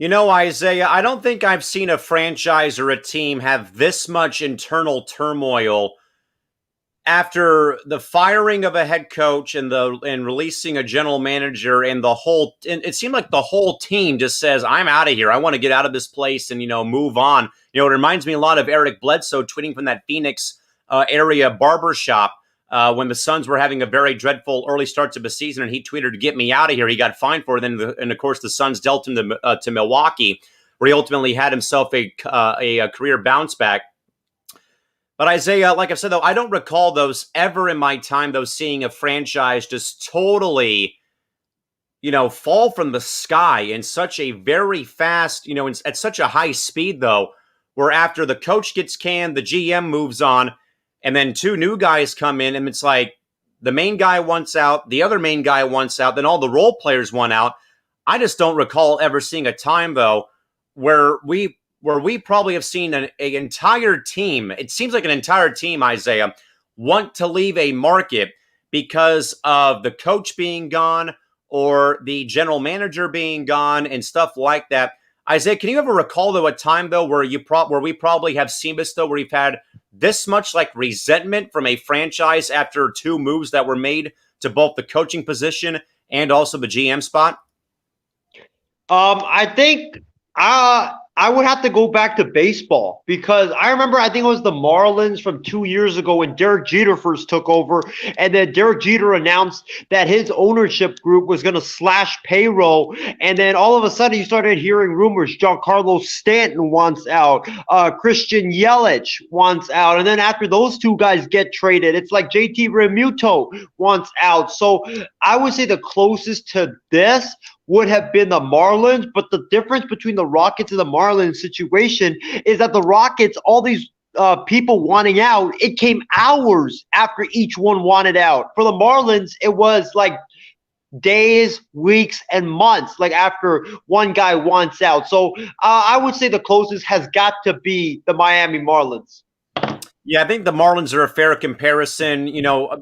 Isaiah, I don't think I've seen a franchise or a team have this much internal turmoil after the firing of a head coach and releasing a general manager, and it seemed like the whole team just says, I'm out of here. I want to get out of this place and, move on. It reminds me a lot of Eric Bledsoe tweeting from that Phoenix area barbershop. When the Suns were having a very dreadful early start to the season, and he tweeted to get me out of here. He got fined for it. And of course, the Suns dealt him to Milwaukee, where he ultimately had himself a career bounce back. But Isaiah, like I said, though, I don't recall those ever in my time, though, seeing a franchise just totally, fall from the sky in such a very fast, at such a high speed, though, where after the coach gets canned, the GM moves on, and then 2 new guys come in, and it's like the main guy wants out, the other main guy wants out, then all the role players want out. I just don't recall ever seeing a time, though, where we probably have seen an entire team, it seems like an entire team, Isaiah, want to leave a market because of the coach being gone or the general manager being gone and stuff like that. Isaiah, can you ever recall, though, a time, though, where we probably have seen this, though, where we've had this much like resentment from a franchise after 2 moves that were made to both the coaching position and also the GM spot? I think I would have to go back to baseball because I remember, I think it was the Marlins from 2 years ago when Derek Jeter first took over. And then Derek Jeter announced that his ownership group was going to slash payroll. And then all of a sudden you started hearing rumors. Giancarlo Stanton wants out. Christian Yelich wants out. And then after those two guys get traded, it's like JT Realmuto wants out. So I would say the closest to this would have been the Marlins, but the difference between the Rockets and the Marlins situation is that the Rockets, all these people wanting out, it came hours after each one wanted out. For the Marlins, it was like days, weeks, and months, like after one guy wants out. So I would say the closest has got to be the Miami Marlins. Yeah, I think the Marlins are a fair comparison,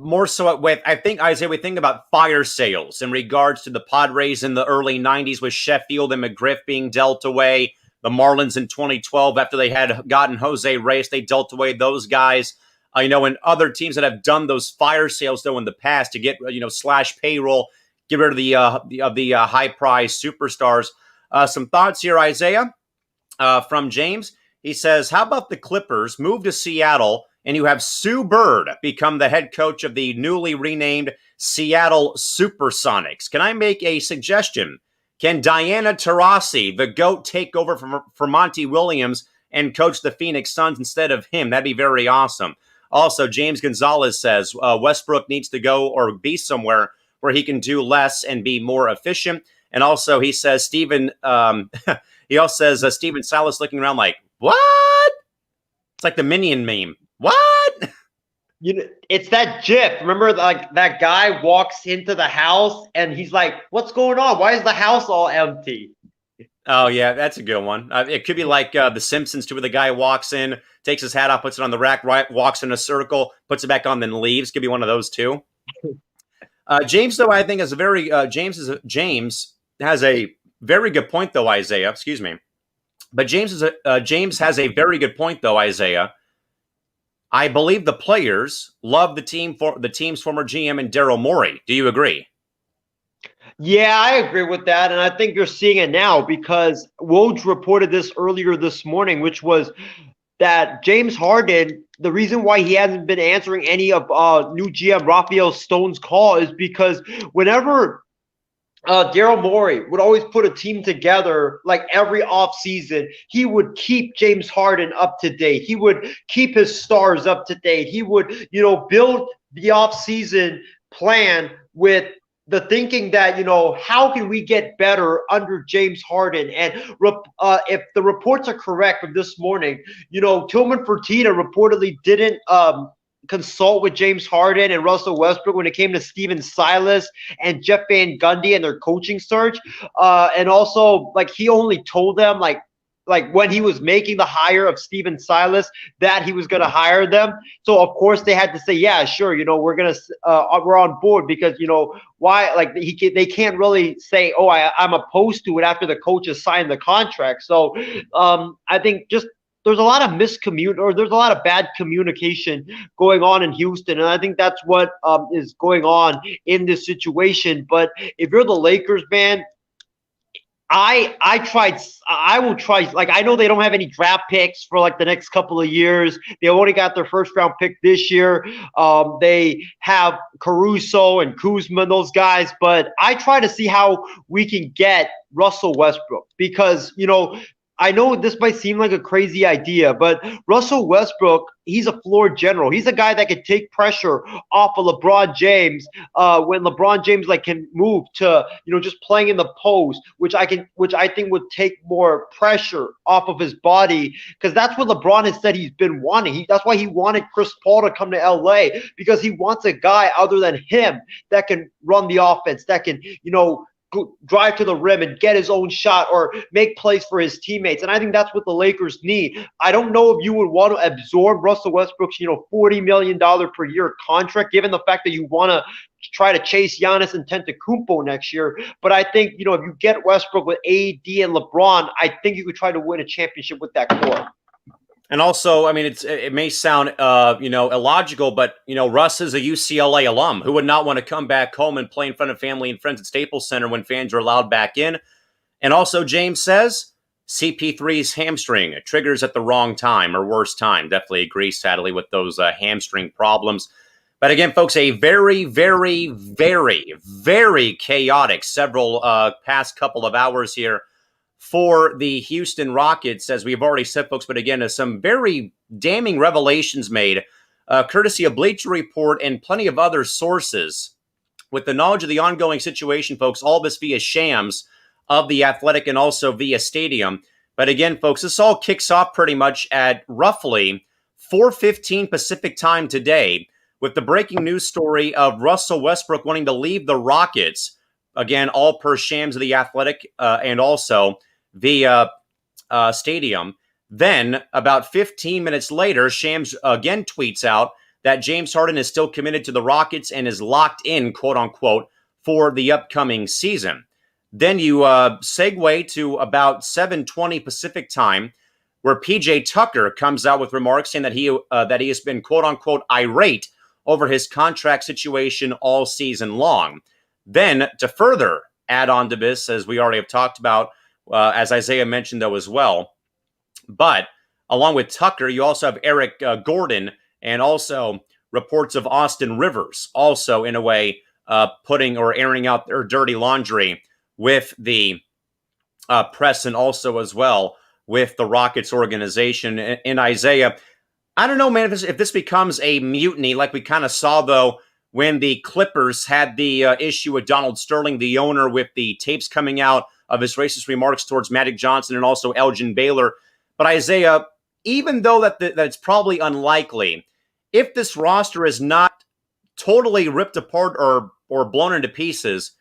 more so with, I think, Isaiah, we think about fire sales in regards to the Padres in the early 90s with Sheffield and McGriff being dealt away. The Marlins in 2012, after they had gotten Jose Reyes, they dealt away those guys. And other teams that have done those fire sales, though, in the past to get, slash payroll, get rid of the high-priced superstars. Some thoughts here, Isaiah, from James. He says, how about the Clippers move to Seattle and you have Sue Bird become the head coach of the newly renamed Seattle Supersonics? Can I make a suggestion? Can Diana Taurasi, the GOAT, take over for Monty Williams and coach the Phoenix Suns instead of him? That'd be very awesome. Also, James Gonzalez says Westbrook needs to go or be somewhere where he can do less and be more efficient. And also, he says Steven Silas looking around like, what? It's like the Minion meme. What? It's that GIF. Remember, like that guy walks into the house and he's like, "What's going on? Why is the house all empty?" Oh yeah, that's a good one. It could be like The Simpsons too, where the guy walks in, takes his hat off, puts it on the rack, right, walks in a circle, puts it back on, then leaves. Could be one of those too. James, though, I think is James has a very good point, though. Isaiah, excuse me. But James has a very good point, though, Isaiah. I believe the players love the team's former GM and Daryl Morey. Do you agree? Yeah, I agree with that, and I think you're seeing it now because Woj reported this earlier this morning, which was that James Harden, the reason why he hasn't been answering any of new GM Rafael Stone's call is because whenever Daryl Morey would always put a team together like every offseason. He would keep James Harden up to date. He would keep his stars up to date. He would, build the offseason plan with the thinking that, how can we get better under James Harden? And if the reports are correct from this morning, Tillman Fertitta reportedly didn't consult with James Harden and Russell Westbrook when it came to Steven Silas and Jeff Van Gundy and their coaching search. And also, like, he only told them, like when he was making the hire of Steven Silas, that he was going to hire them. So of course they had to say, yeah, sure, we're on board because why? Like they can't really say, oh, I'm opposed to it after the coach has signed the contract. So I think just there's a lot of there's a lot of bad communication going on in Houston, and I think that's what is going on in this situation. But if you're the Lakers, man, I will try. Like, I know they don't have any draft picks for like the next couple of years. They only got their first round pick this year. They have Caruso and Kuzma, those guys. But I try to see how we can get Russell Westbrook because, I know this might seem like a crazy idea, but Russell Westbrook, he's a floor general. He's a guy that can take pressure off of LeBron James when LeBron James can move to just playing in the post, which I think would take more pressure off of his body because that's what LeBron has said he's been wanting. That's why he wanted Chris Paul to come to LA because he wants a guy other than him that can run the offense, that can drive to the rim and get his own shot or make plays for his teammates. And I think that's what the Lakers need. I don't know if you would want to absorb Russell Westbrook's, $40 million per year contract, given the fact that you want to try to chase Giannis Antetokounmpo next year. But I think, if you get Westbrook with AD and LeBron, I think you could try to win a championship with that core. And also, I mean, it may sound, illogical, but, Russ is a UCLA alum who would not want to come back home and play in front of family and friends at Staples Center when fans are allowed back in. And also, James says, CP3's hamstring triggers at the wrong time or worst time. Definitely agree, sadly, with those hamstring problems. But again, folks, a very, very, very, very chaotic several past couple of hours here for the Houston Rockets, as we've already said, folks. But again, some very damning revelations made, courtesy of Bleacher Report and plenty of other sources, with the knowledge of the ongoing situation, folks. All this via Shams of The Athletic and also via Stadium. But again, folks, this all kicks off pretty much at roughly 4:15 Pacific time today, with the breaking news story of Russell Westbrook wanting to leave the Rockets. Again, all per Shams of The Athletic and also via Stadium. Then, about 15 minutes later, Shams again tweets out that James Harden is still committed to the Rockets and is locked in, quote unquote, for the upcoming season. Then you segue to about 7:20 Pacific time, where PJ Tucker comes out with remarks saying that he has been, quote unquote, irate over his contract situation all season long. Then, to further add on to this, as we already have talked about, as Isaiah mentioned, though, as well, but along with Tucker, you also have Eric Gordon and also reports of Austin Rivers also, in a way, putting or airing out their dirty laundry with the press and also as well with the Rockets organization. And Isaiah, I don't know, man, if this becomes a mutiny like we kind of saw, though, when the Clippers had the issue with Donald Sterling, the owner, with the tapes coming out of his racist remarks towards Magic Johnson and also Elgin Baylor. But Isaiah, even though that it's probably unlikely, if this roster is not totally ripped apart or blown into pieces,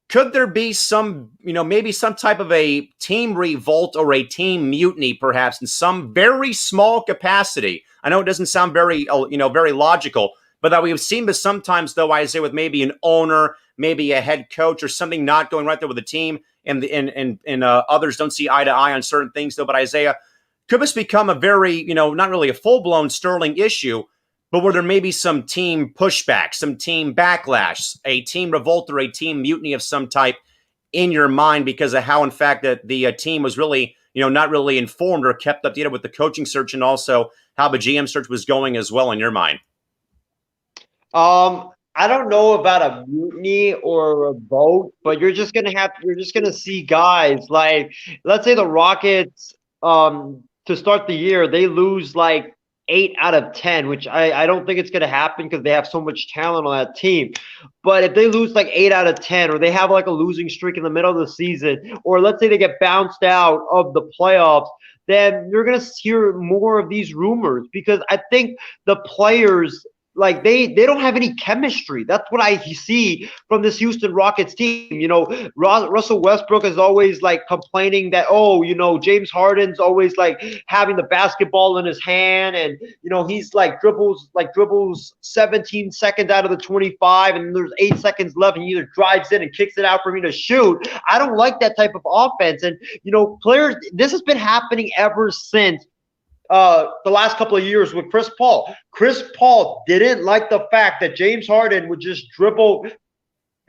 could there be some, maybe some type of a team revolt or a team mutiny, perhaps in some very small capacity? I know it doesn't sound very, very logical, but that we've seen this sometimes, though, Isaiah, with maybe an owner, maybe a head coach or something not going right there with the team, and others don't see eye to eye on certain things, though. But Isaiah, could this become a very, not really a full-blown Sterling issue, but where there may be some team pushback, some team backlash, a team revolt or a team mutiny of some type in your mind because of how, in fact, that the team was really, not really informed or kept updated with the coaching search and also how the GM search was going as well in your mind? I don't know about a mutiny or a vote, but you're just gonna see guys like, let's say the Rockets, to start the year, they lose like 8 out of 10, which I don't think it's going to happen because they have so much talent on that team. But if they lose like 8 out of 10, or they have like a losing streak in the middle of the season, or let's say they get bounced out of the playoffs, then you're going to hear more of these rumors, because I think the players, like, they don't have any chemistry. That's what I see from this Houston Rockets team. Russell Westbrook is always like complaining that, James Harden's always like having the basketball in his hand, and he's like dribbles 17 seconds out of the 25, and there's 8 seconds left, and he either drives in and kicks it out for me to shoot. I don't like that type of offense. And players, this has been happening ever since the last couple of years with Chris Paul. Chris Paul didn't like the fact that James Harden would just dribble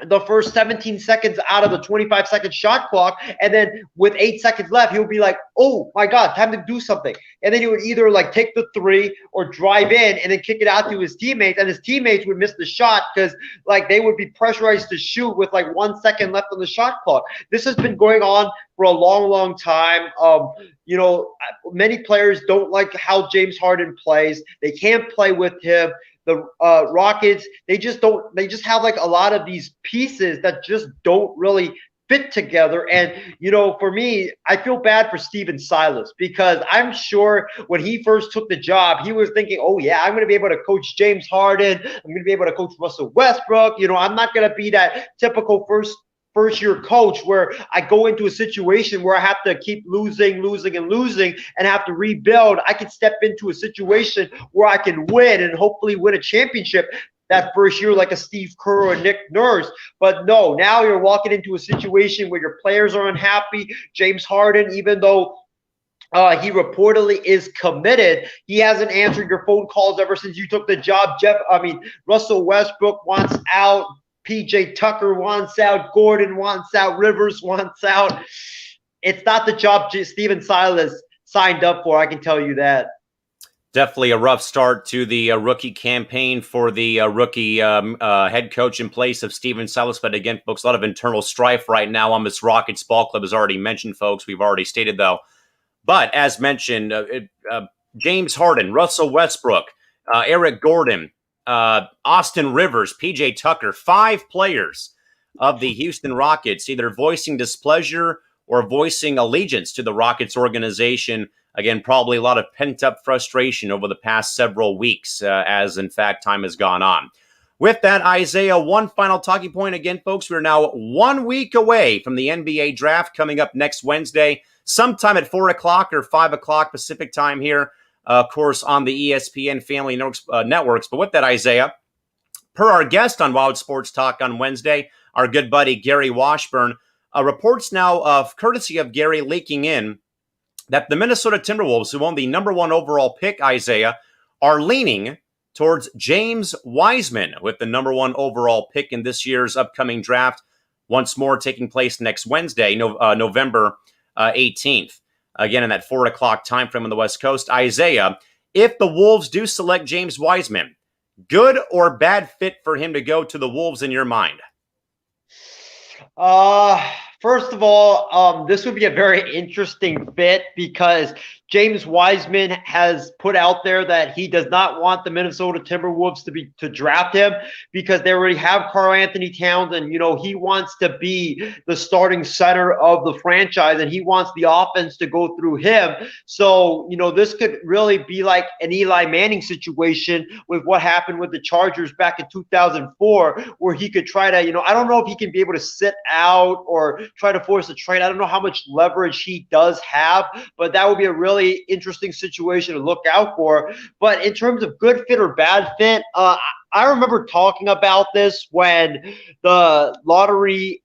the first 17 seconds out of the 25-second shot clock, and then with 8 seconds left, he would be like, oh my God, time to do something. And then he would either like take the three or drive in and then kick it out to his teammates, and his teammates would miss the shot because like they would be pressurized to shoot with like 1 second left on the shot clock. This has been going on for a long, long time. Many players don't like how James Harden plays. They can't play with him. The Rockets, they just have like a lot of these pieces that just don't really fit together. And, for me, I feel bad for Stephen Silas, because I'm sure when he first took the job, he was thinking, oh yeah, I'm going to be able to coach James Harden. I'm going to be able to coach Russell Westbrook. I'm not going to be that typical first-year coach where I go into a situation where I have to keep losing and have to rebuild. I can step into a situation where I can win and hopefully win a championship that first year, like a Steve Kerr or Nick Nurse. But no, now you're walking into a situation where your players are unhappy. James Harden, even though he reportedly is committed, he hasn't answered your phone calls ever since you took the job. Russell Westbrook wants out. PJ Tucker wants out. Gordon wants out. Rivers wants out. it's not the job Steven Silas signed up for. I can tell you that. Definitely a rough start to the rookie campaign for the rookie head coach in place of Steven Silas. But again, folks, a lot of internal strife right now on this Rockets ball club, as already mentioned, folks. We've already stated, though. But as mentioned, James Harden, Russell Westbrook, Eric Gordon, Austin Rivers, PJ Tucker, 5 players of the Houston Rockets either voicing displeasure or voicing allegiance to the Rockets organization. Again, probably a lot of pent-up frustration over the past several weeks as, in fact, time has gone on. With that, Isaiah, one final talking point. Again, folks, we're now 1 week away from the NBA draft coming up next Wednesday, sometime at 4 o'clock or 5 o'clock Pacific time here, of course, on the ESPN family networks. But with that, Isaiah, per our guest on Wild Sports Talk on Wednesday, our good buddy Gary Washburn, reports now of courtesy of Gary leaking in that the Minnesota Timberwolves, who own the number 1 overall pick, Isaiah, are leaning towards James Wiseman with the number 1 overall pick in this year's upcoming draft, once more taking place next Wednesday, November 18th. Again, in that 4 o'clock time frame on the West Coast. Isaiah, if the Wolves do select James Wiseman, good or bad fit for him to go to the Wolves in your mind? First of all, this would be a very interesting fit because James Wiseman has put out there that he does not want the Minnesota Timberwolves to draft him because they already have Karl-Anthony Towns, and he wants to be the starting center of the franchise, and he wants the offense to go through him. So this could really be like an Eli Manning situation with what happened with the Chargers back in 2004, where he could try to I don't know if he can be able to sit out or try to force a trade. I don't know how much leverage he does have, but that would be a really interesting situation to look out for. But in terms of good fit or bad fit, I remember talking about this when the lottery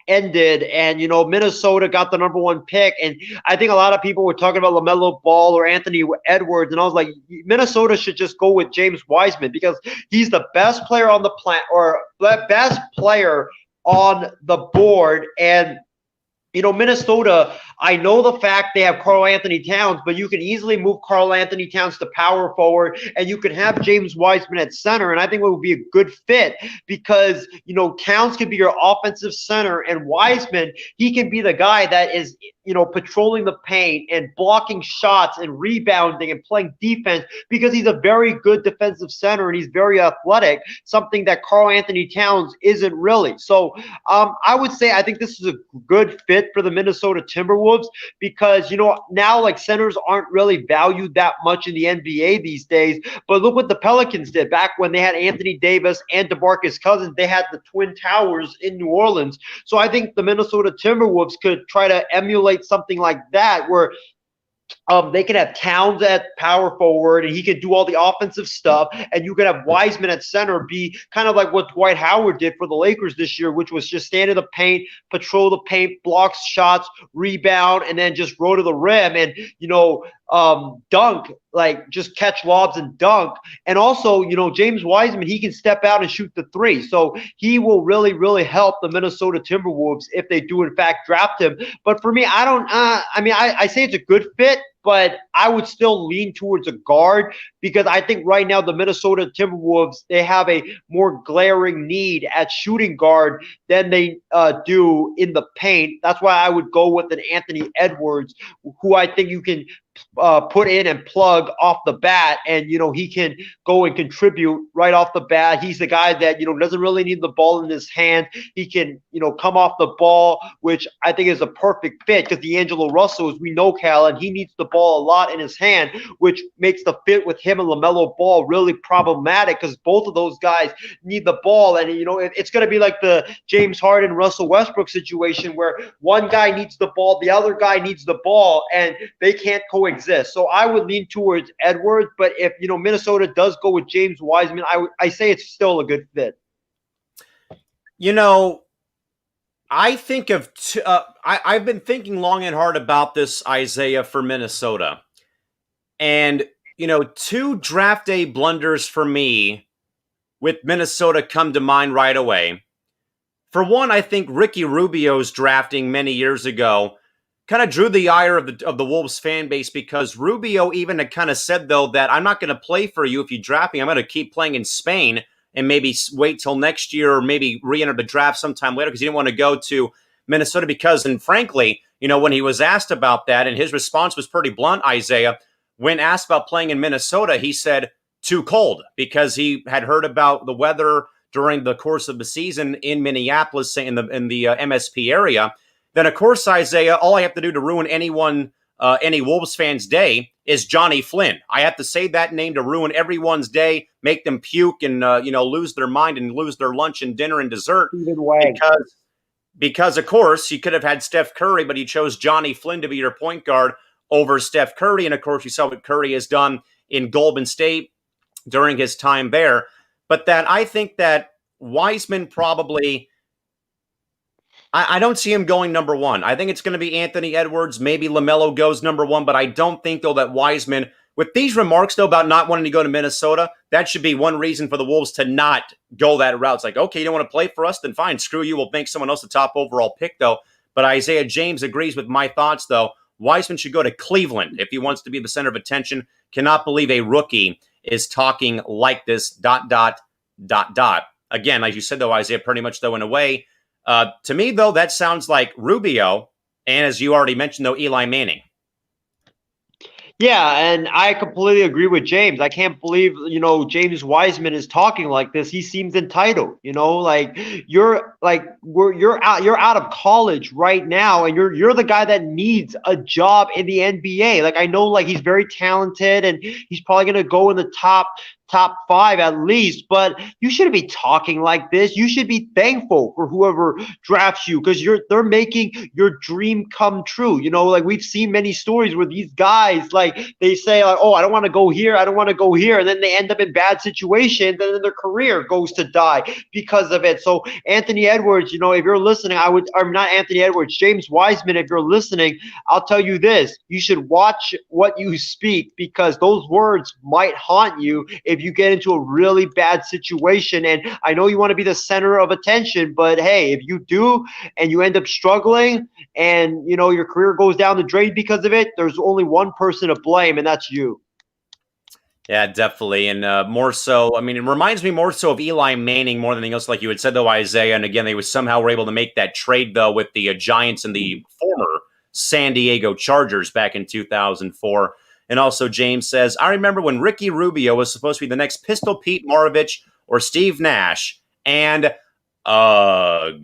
ended and Minnesota got the number 1 pick, and I think a lot of people were talking about LaMelo Ball or Anthony Edwards, and I was like, Minnesota should just go with James Wiseman because he's the best player on the planet, or the best player on the board. And Minnesota, I know the fact they have Karl-Anthony Towns, but you can easily move Karl-Anthony Towns to power forward, and you can have James Wiseman at center, and I think it would be a good fit because, Towns could be your offensive center, and Wiseman, he can be the guy that is, patrolling the paint and blocking shots and rebounding and playing defense because he's a very good defensive center and he's very athletic, something that Karl-Anthony Towns isn't really. So I would say I think this is a good fit for the Minnesota Timberwolves because, now like centers aren't really valued that much in the NBA these days. But look what the Pelicans did back when they had Anthony Davis and DeMarcus Cousins. They had the Twin Towers in New Orleans. So I think the Minnesota Timberwolves could try to emulate something like that where they can have Towns at power forward, and he can do all the offensive stuff, and you could have Wiseman at center be kind of like what Dwight Howard did for the Lakers this year, which was just stand in the paint, patrol the paint, block shots, rebound, and then just roll to the rim and, dunk, like just catch lobs and dunk. And also, James Wiseman, he can step out and shoot the 3. So he will really, really help the Minnesota Timberwolves if they do, in fact, draft him. But for me, I say it's a good fit, but I would still lean towards a guard because I think right now the Minnesota Timberwolves, they have a more glaring need at shooting guard than they do in the paint. That's why I would go with an Anthony Edwards, who I think you can put in and plug off the bat, and he can go and contribute right off the bat. He's the guy that doesn't really need the ball in his hand. He can come off the ball, which I think is a perfect fit because D'Angelo Russell, as we know, Callan, he needs the ball a lot in his hand, which makes the fit with him and LaMelo Ball really problematic because both of those guys need the ball. And it's going to be like the James Harden Russell Westbrook situation where one guy needs the ball, the other guy needs the ball, and they can't coexist. So I would lean towards Edwards, but if Minnesota does go with James Wiseman, I say it's still a good fit. I think of I've been thinking long and hard about this, Isaiah, for Minnesota, and 2 draft day blunders for me with Minnesota come to mind right away. For one, I think Ricky Rubio's drafting many years ago kind of drew the ire of the Wolves fan base, because Rubio even had kind of said, though, that I'm not going to play for you if you draft me. I'm going to keep playing in Spain and maybe wait till next year, or maybe re-enter the draft sometime later, because he didn't want to go to Minnesota. Because, and frankly, when he was asked about that, and his response was pretty blunt, Isaiah, when asked about playing in Minnesota, he said too cold, because he had heard about the weather during the course of the season in Minneapolis, in the MSP area. Then, of course, Isaiah, all I have to do to ruin any Wolves fan's day is Johnny Flynn. I have to say that name to ruin everyone's day, make them puke and lose their mind and lose their lunch and dinner and dessert. Because of course, you could have had Steph Curry, but he chose Johnny Flynn to be your point guard over Steph Curry. And of course, you saw what Curry has done in Golden State during his time there. But that I think that Wiseman probably, I don't see him going number one. I think it's going to be Anthony Edwards. Maybe LaMelo goes number one, but I don't think, though, that Wiseman, with these remarks, though, about not wanting to go to Minnesota, that should be one reason for the Wolves to not go that route. It's like, okay, you don't want to play for us? Then fine, screw you. We'll make someone else the top overall pick, though. But Isaiah James agrees with my thoughts, though. Wiseman should go to Cleveland if he wants to be the center of attention. Cannot believe a rookie is talking like this, ... Again, like you said, though, Isaiah, pretty much, though, in a way, to me, though, that sounds like Rubio, and as you already mentioned, though, Eli Manning. Yeah, and I completely agree with James. I can't believe, James Wiseman is talking like this. He seems entitled, like you're out of college right now, and you're the guy that needs a job in the NBA. Like, I know, like, he's very talented and he's probably going to go in the top 5 at least, but you shouldn't be talking like this. You should be thankful for whoever drafts you, because they're making your dream come true. Like, we've seen many stories where these guys, like, they say, like, oh, I don't want to go here, I don't want to go here, and then they end up in bad situations, and then their career goes to die because of it. So Anthony Edwards, if you're listening, not Anthony Edwards, James Wiseman, if you're listening, I'll tell you this: you should watch what you speak, because those words might haunt you if you get into a really bad situation. And I know you want to be the center of attention, but hey, if you do and you end up struggling and your career goes down the drain because of it, there's only one person to blame, and that's you. Yeah, definitely. And more so, I mean, it reminds me more so of Eli Manning more than anything else, like you had said, though, Isaiah. And again, they were able to make that trade, though, with the Giants and the former San Diego Chargers back in 2004. And also, James says, I remember when Ricky Rubio was supposed to be the next Pistol Pete Maravich or Steve Nash, and so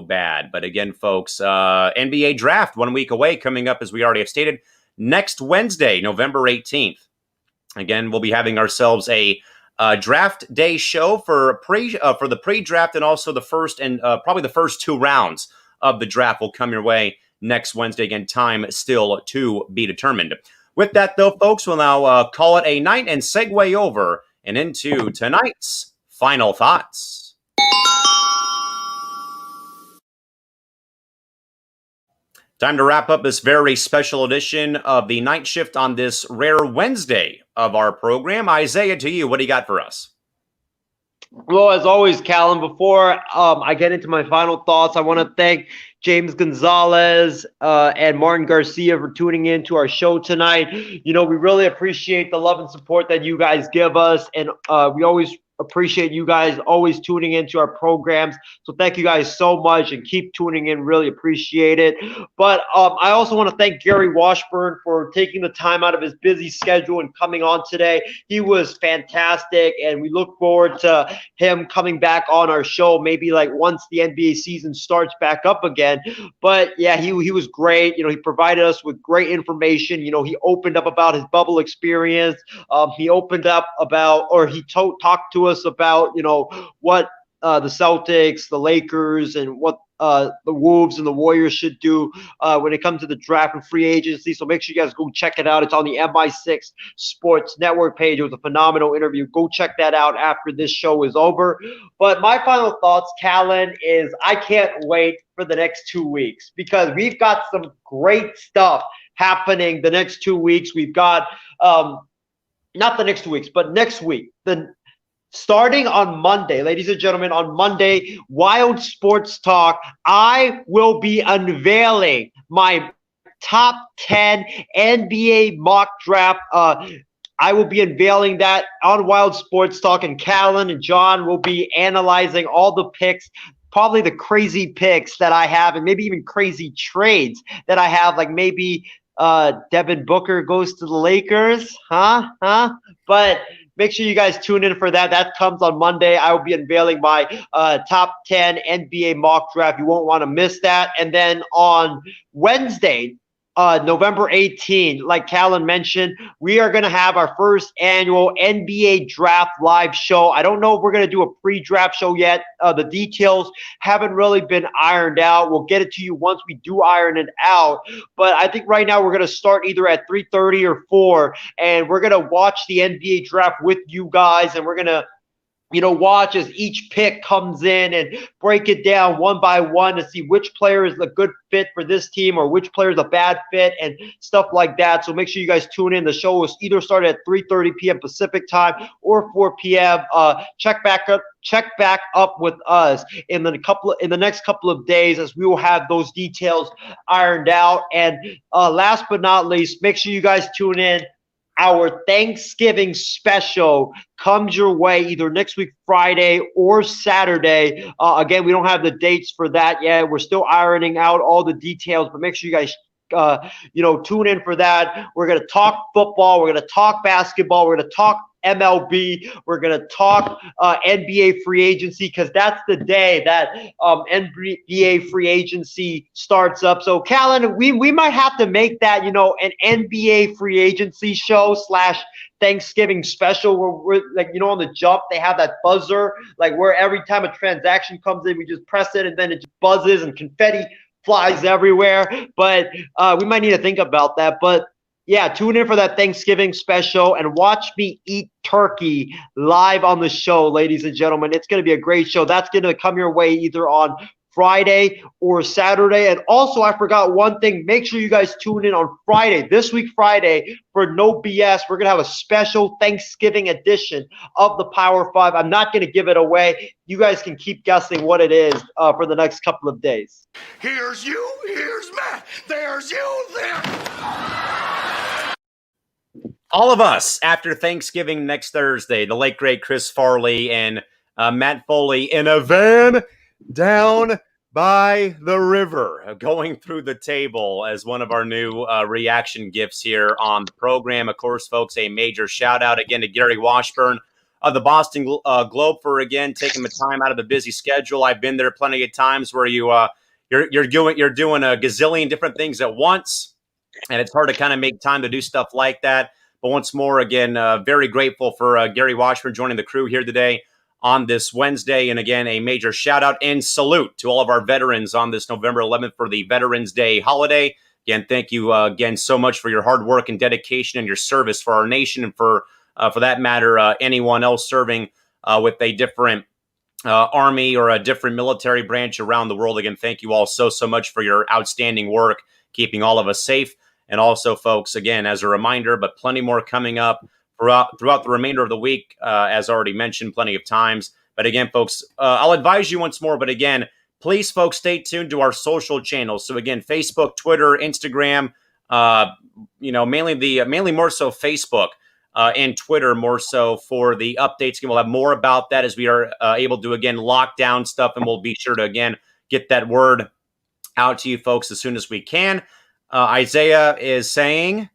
bad. But again, folks, NBA draft 1 week away, coming up, as we already have stated, next Wednesday, November 18th. Again, we'll be having ourselves a draft day show for the pre-draft, and also the first and probably the first 2 rounds of the draft will come your way next Wednesday. Again, time still to be determined. With that, though, folks, we'll now call it a night and segue over and into tonight's final thoughts. Time to wrap up this very special edition of the night shift on this rare Wednesday of our program. Isaiah, to you, what do you got for us? Well, as always, Callan, before I get into my final thoughts, I want to thank James Gonzalez and Martin Garcia for tuning in to our show tonight. We really appreciate the love and support that you guys give us, and we always appreciate you guys always tuning into our programs. So thank you guys so much, and keep tuning in. Really appreciate it. But I also want to thank Gary Washburn for taking the time out of his busy schedule and coming on today. He was fantastic, and we look forward to him coming back on our show, maybe like once the NBA season starts back up again. But yeah, he was great. He provided us with great information. He opened up about his bubble experience. He opened up about, or he talked to us about, what the Celtics, the Lakers, and what the Wolves and the Warriors should do when it comes to the draft and free agency. So make sure you guys go check it out. It's on the MI6 Sports Network page. It was a phenomenal interview. Go check that out after this show is over. But my final thoughts, Callan, is I can't wait for the next 2 weeks, because we've got some great stuff happening the next 2 weeks. We've got not the next 2 weeks, but next week. starting on Monday, ladies and gentlemen, on Monday, Wild Sports Talk, I will be unveiling my top 10 NBA mock draft. I will be unveiling that on Wild Sports Talk, and Callan and John will be analyzing all the picks, probably the crazy picks that I have, and maybe even crazy trades that I have, like maybe Devin Booker goes to the Lakers, But make sure you guys tune in for that. That comes on Monday. I will be unveiling my top 10 NBA mock draft. You won't want to miss that. And then on Wednesday, November 18, like Callan mentioned, we are going to have our first annual NBA Draft Live show. I don't know if we're going to do a pre-draft show yet. The details haven't really been ironed out. We'll get it to you once we do iron it out. But I think right now we're going to start either at 3:30 or 4, and we're going to watch the NBA Draft with you guys, and we're going to watch as each pick comes in and break it down one by one to see which player is a good fit for this team or which player is a bad fit and stuff like that. So make sure you guys tune in. The show will either start at 3:30 p.m. Pacific time or 4 p.m. Check back up with us in the next couple of days, as we will have those details ironed out. And last but not least, make sure you guys tune in. Our Thanksgiving special comes your way either next week, Friday or Saturday. Again, we don't have the dates for that yet. We're still ironing out all the details, but make sure you guys tune in for that. We're going to talk football. We're going to talk basketball. We're going to talk MLB. We're going to talk NBA free agency, because that's the day that NBA free agency starts up. So, Callan, we might have to make that, an NBA free agency show / Thanksgiving special where we're like, on the jump, they have that buzzer, like where every time a transaction comes in, we just press it and then it just buzzes and confetti flies everywhere. But we might need to think about that. But yeah, tune in for that Thanksgiving special and watch me eat turkey live on the show, ladies and gentlemen. It's going to be a great show. That's going to come your way either on Friday or Saturday. And also, I forgot one thing. Make sure you guys tune in on Friday, this week Friday, for No BS. We're going to have a special Thanksgiving edition of the Power 5. I'm not going to give it away. You guys can keep guessing what it is for the next couple of days. Here's you, here's Matt, there's you, there. All of us after Thanksgiving next Thursday, the late great Chris Farley and Matt Foley in a van down by the river, going through the table as one of our new reaction gifts here on the program. Of course, folks, a major shout out again to Gary Washburn of the Boston Globe for again taking the time out of the busy schedule. I've been there plenty of times where you're doing a gazillion different things at once, and it's hard to kind of make time to do stuff like that. But once more, again, very grateful for Gary Washburn joining the crew here today on this Wednesday. And again, a major shout out and salute to all of our veterans on this November 11th for the Veterans Day holiday. Again, thank you again so much for your hard work and dedication and your service for our nation, and for that matter, anyone else serving with a different army or a different military branch around the world. Again, thank you all so much for your outstanding work, keeping all of us safe. And also, folks, again, as a reminder, but plenty more coming up throughout the remainder of the week, as already mentioned plenty of times. But again, folks, I'll advise you once more. But again, please, folks, stay tuned to our social channels. So again, Facebook, Twitter, Instagram, mainly more so Facebook and Twitter more so for the updates. And we'll have more about that as we are able to, again, lock down stuff. And we'll be sure to, again, get that word out to you folks as soon as we can. Isaiah is saying,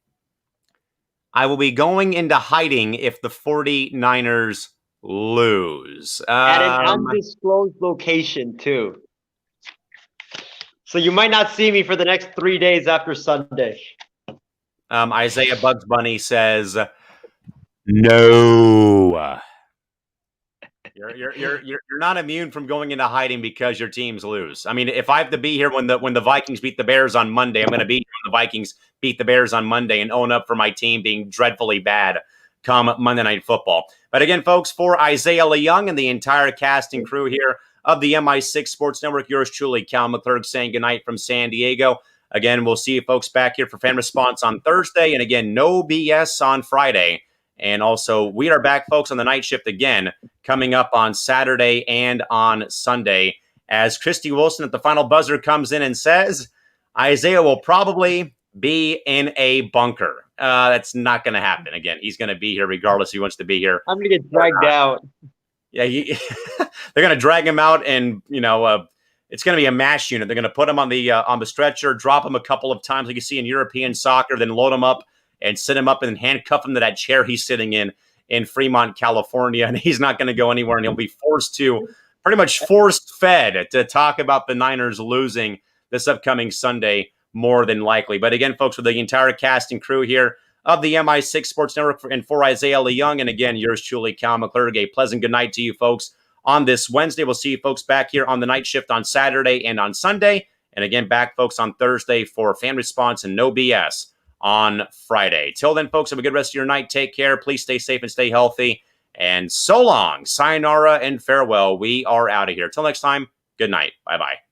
I will be going into hiding if the 49ers lose. At an undisclosed location, too. So you might not see me for the next 3 days after Sunday. Isaiah Bugs Bunny says, no. You're not immune from going into hiding because your teams lose. I mean, if I have to be here when the Vikings beat the Bears on Monday, I'm going to be here when the Vikings beat the Bears on Monday and own up for my team being dreadfully bad come Monday Night Football. But again, folks, for Isaiah Leung and the entire cast and crew here of the MI6 Sports Network, yours truly, Callan McClurg, saying goodnight from San Diego. Again, we'll see you folks back here for Fan Response on Thursday. And again, no BS on Friday. And also, we are back, folks, on the night shift again, coming up on Saturday and on Sunday, as Christy Wilson at the final buzzer comes in and says, Isaiah will probably be in a bunker. That's not going to happen. Again, he's going to be here regardless if he wants to be here. I'm going to get dragged out. Yeah, they're going to drag him out, and it's going to be a mash unit. They're going to put him on the stretcher, drop him a couple of times, like you see in European soccer, then load him up and sit him up and handcuff him to that chair he's sitting in Fremont, California, and he's not going to go anywhere, and he'll be pretty much force-fed to talk about the Niners losing this upcoming Sunday, more than likely. But again, folks, with the entire cast and crew here of the MI6 Sports Network and for Isaiah Leung, and again, yours truly, Callan McClurg, a pleasant good night to you folks on this Wednesday. We'll see you folks back here on the night shift on Saturday and on Sunday. And again, back, folks, on Thursday for Fan Response and No BS on Friday. Till then, folks, have a good rest of your night. Take care. Please stay safe and stay healthy. And so long, sayonara, and farewell. We are out of here. Till next time, good night. Bye-bye.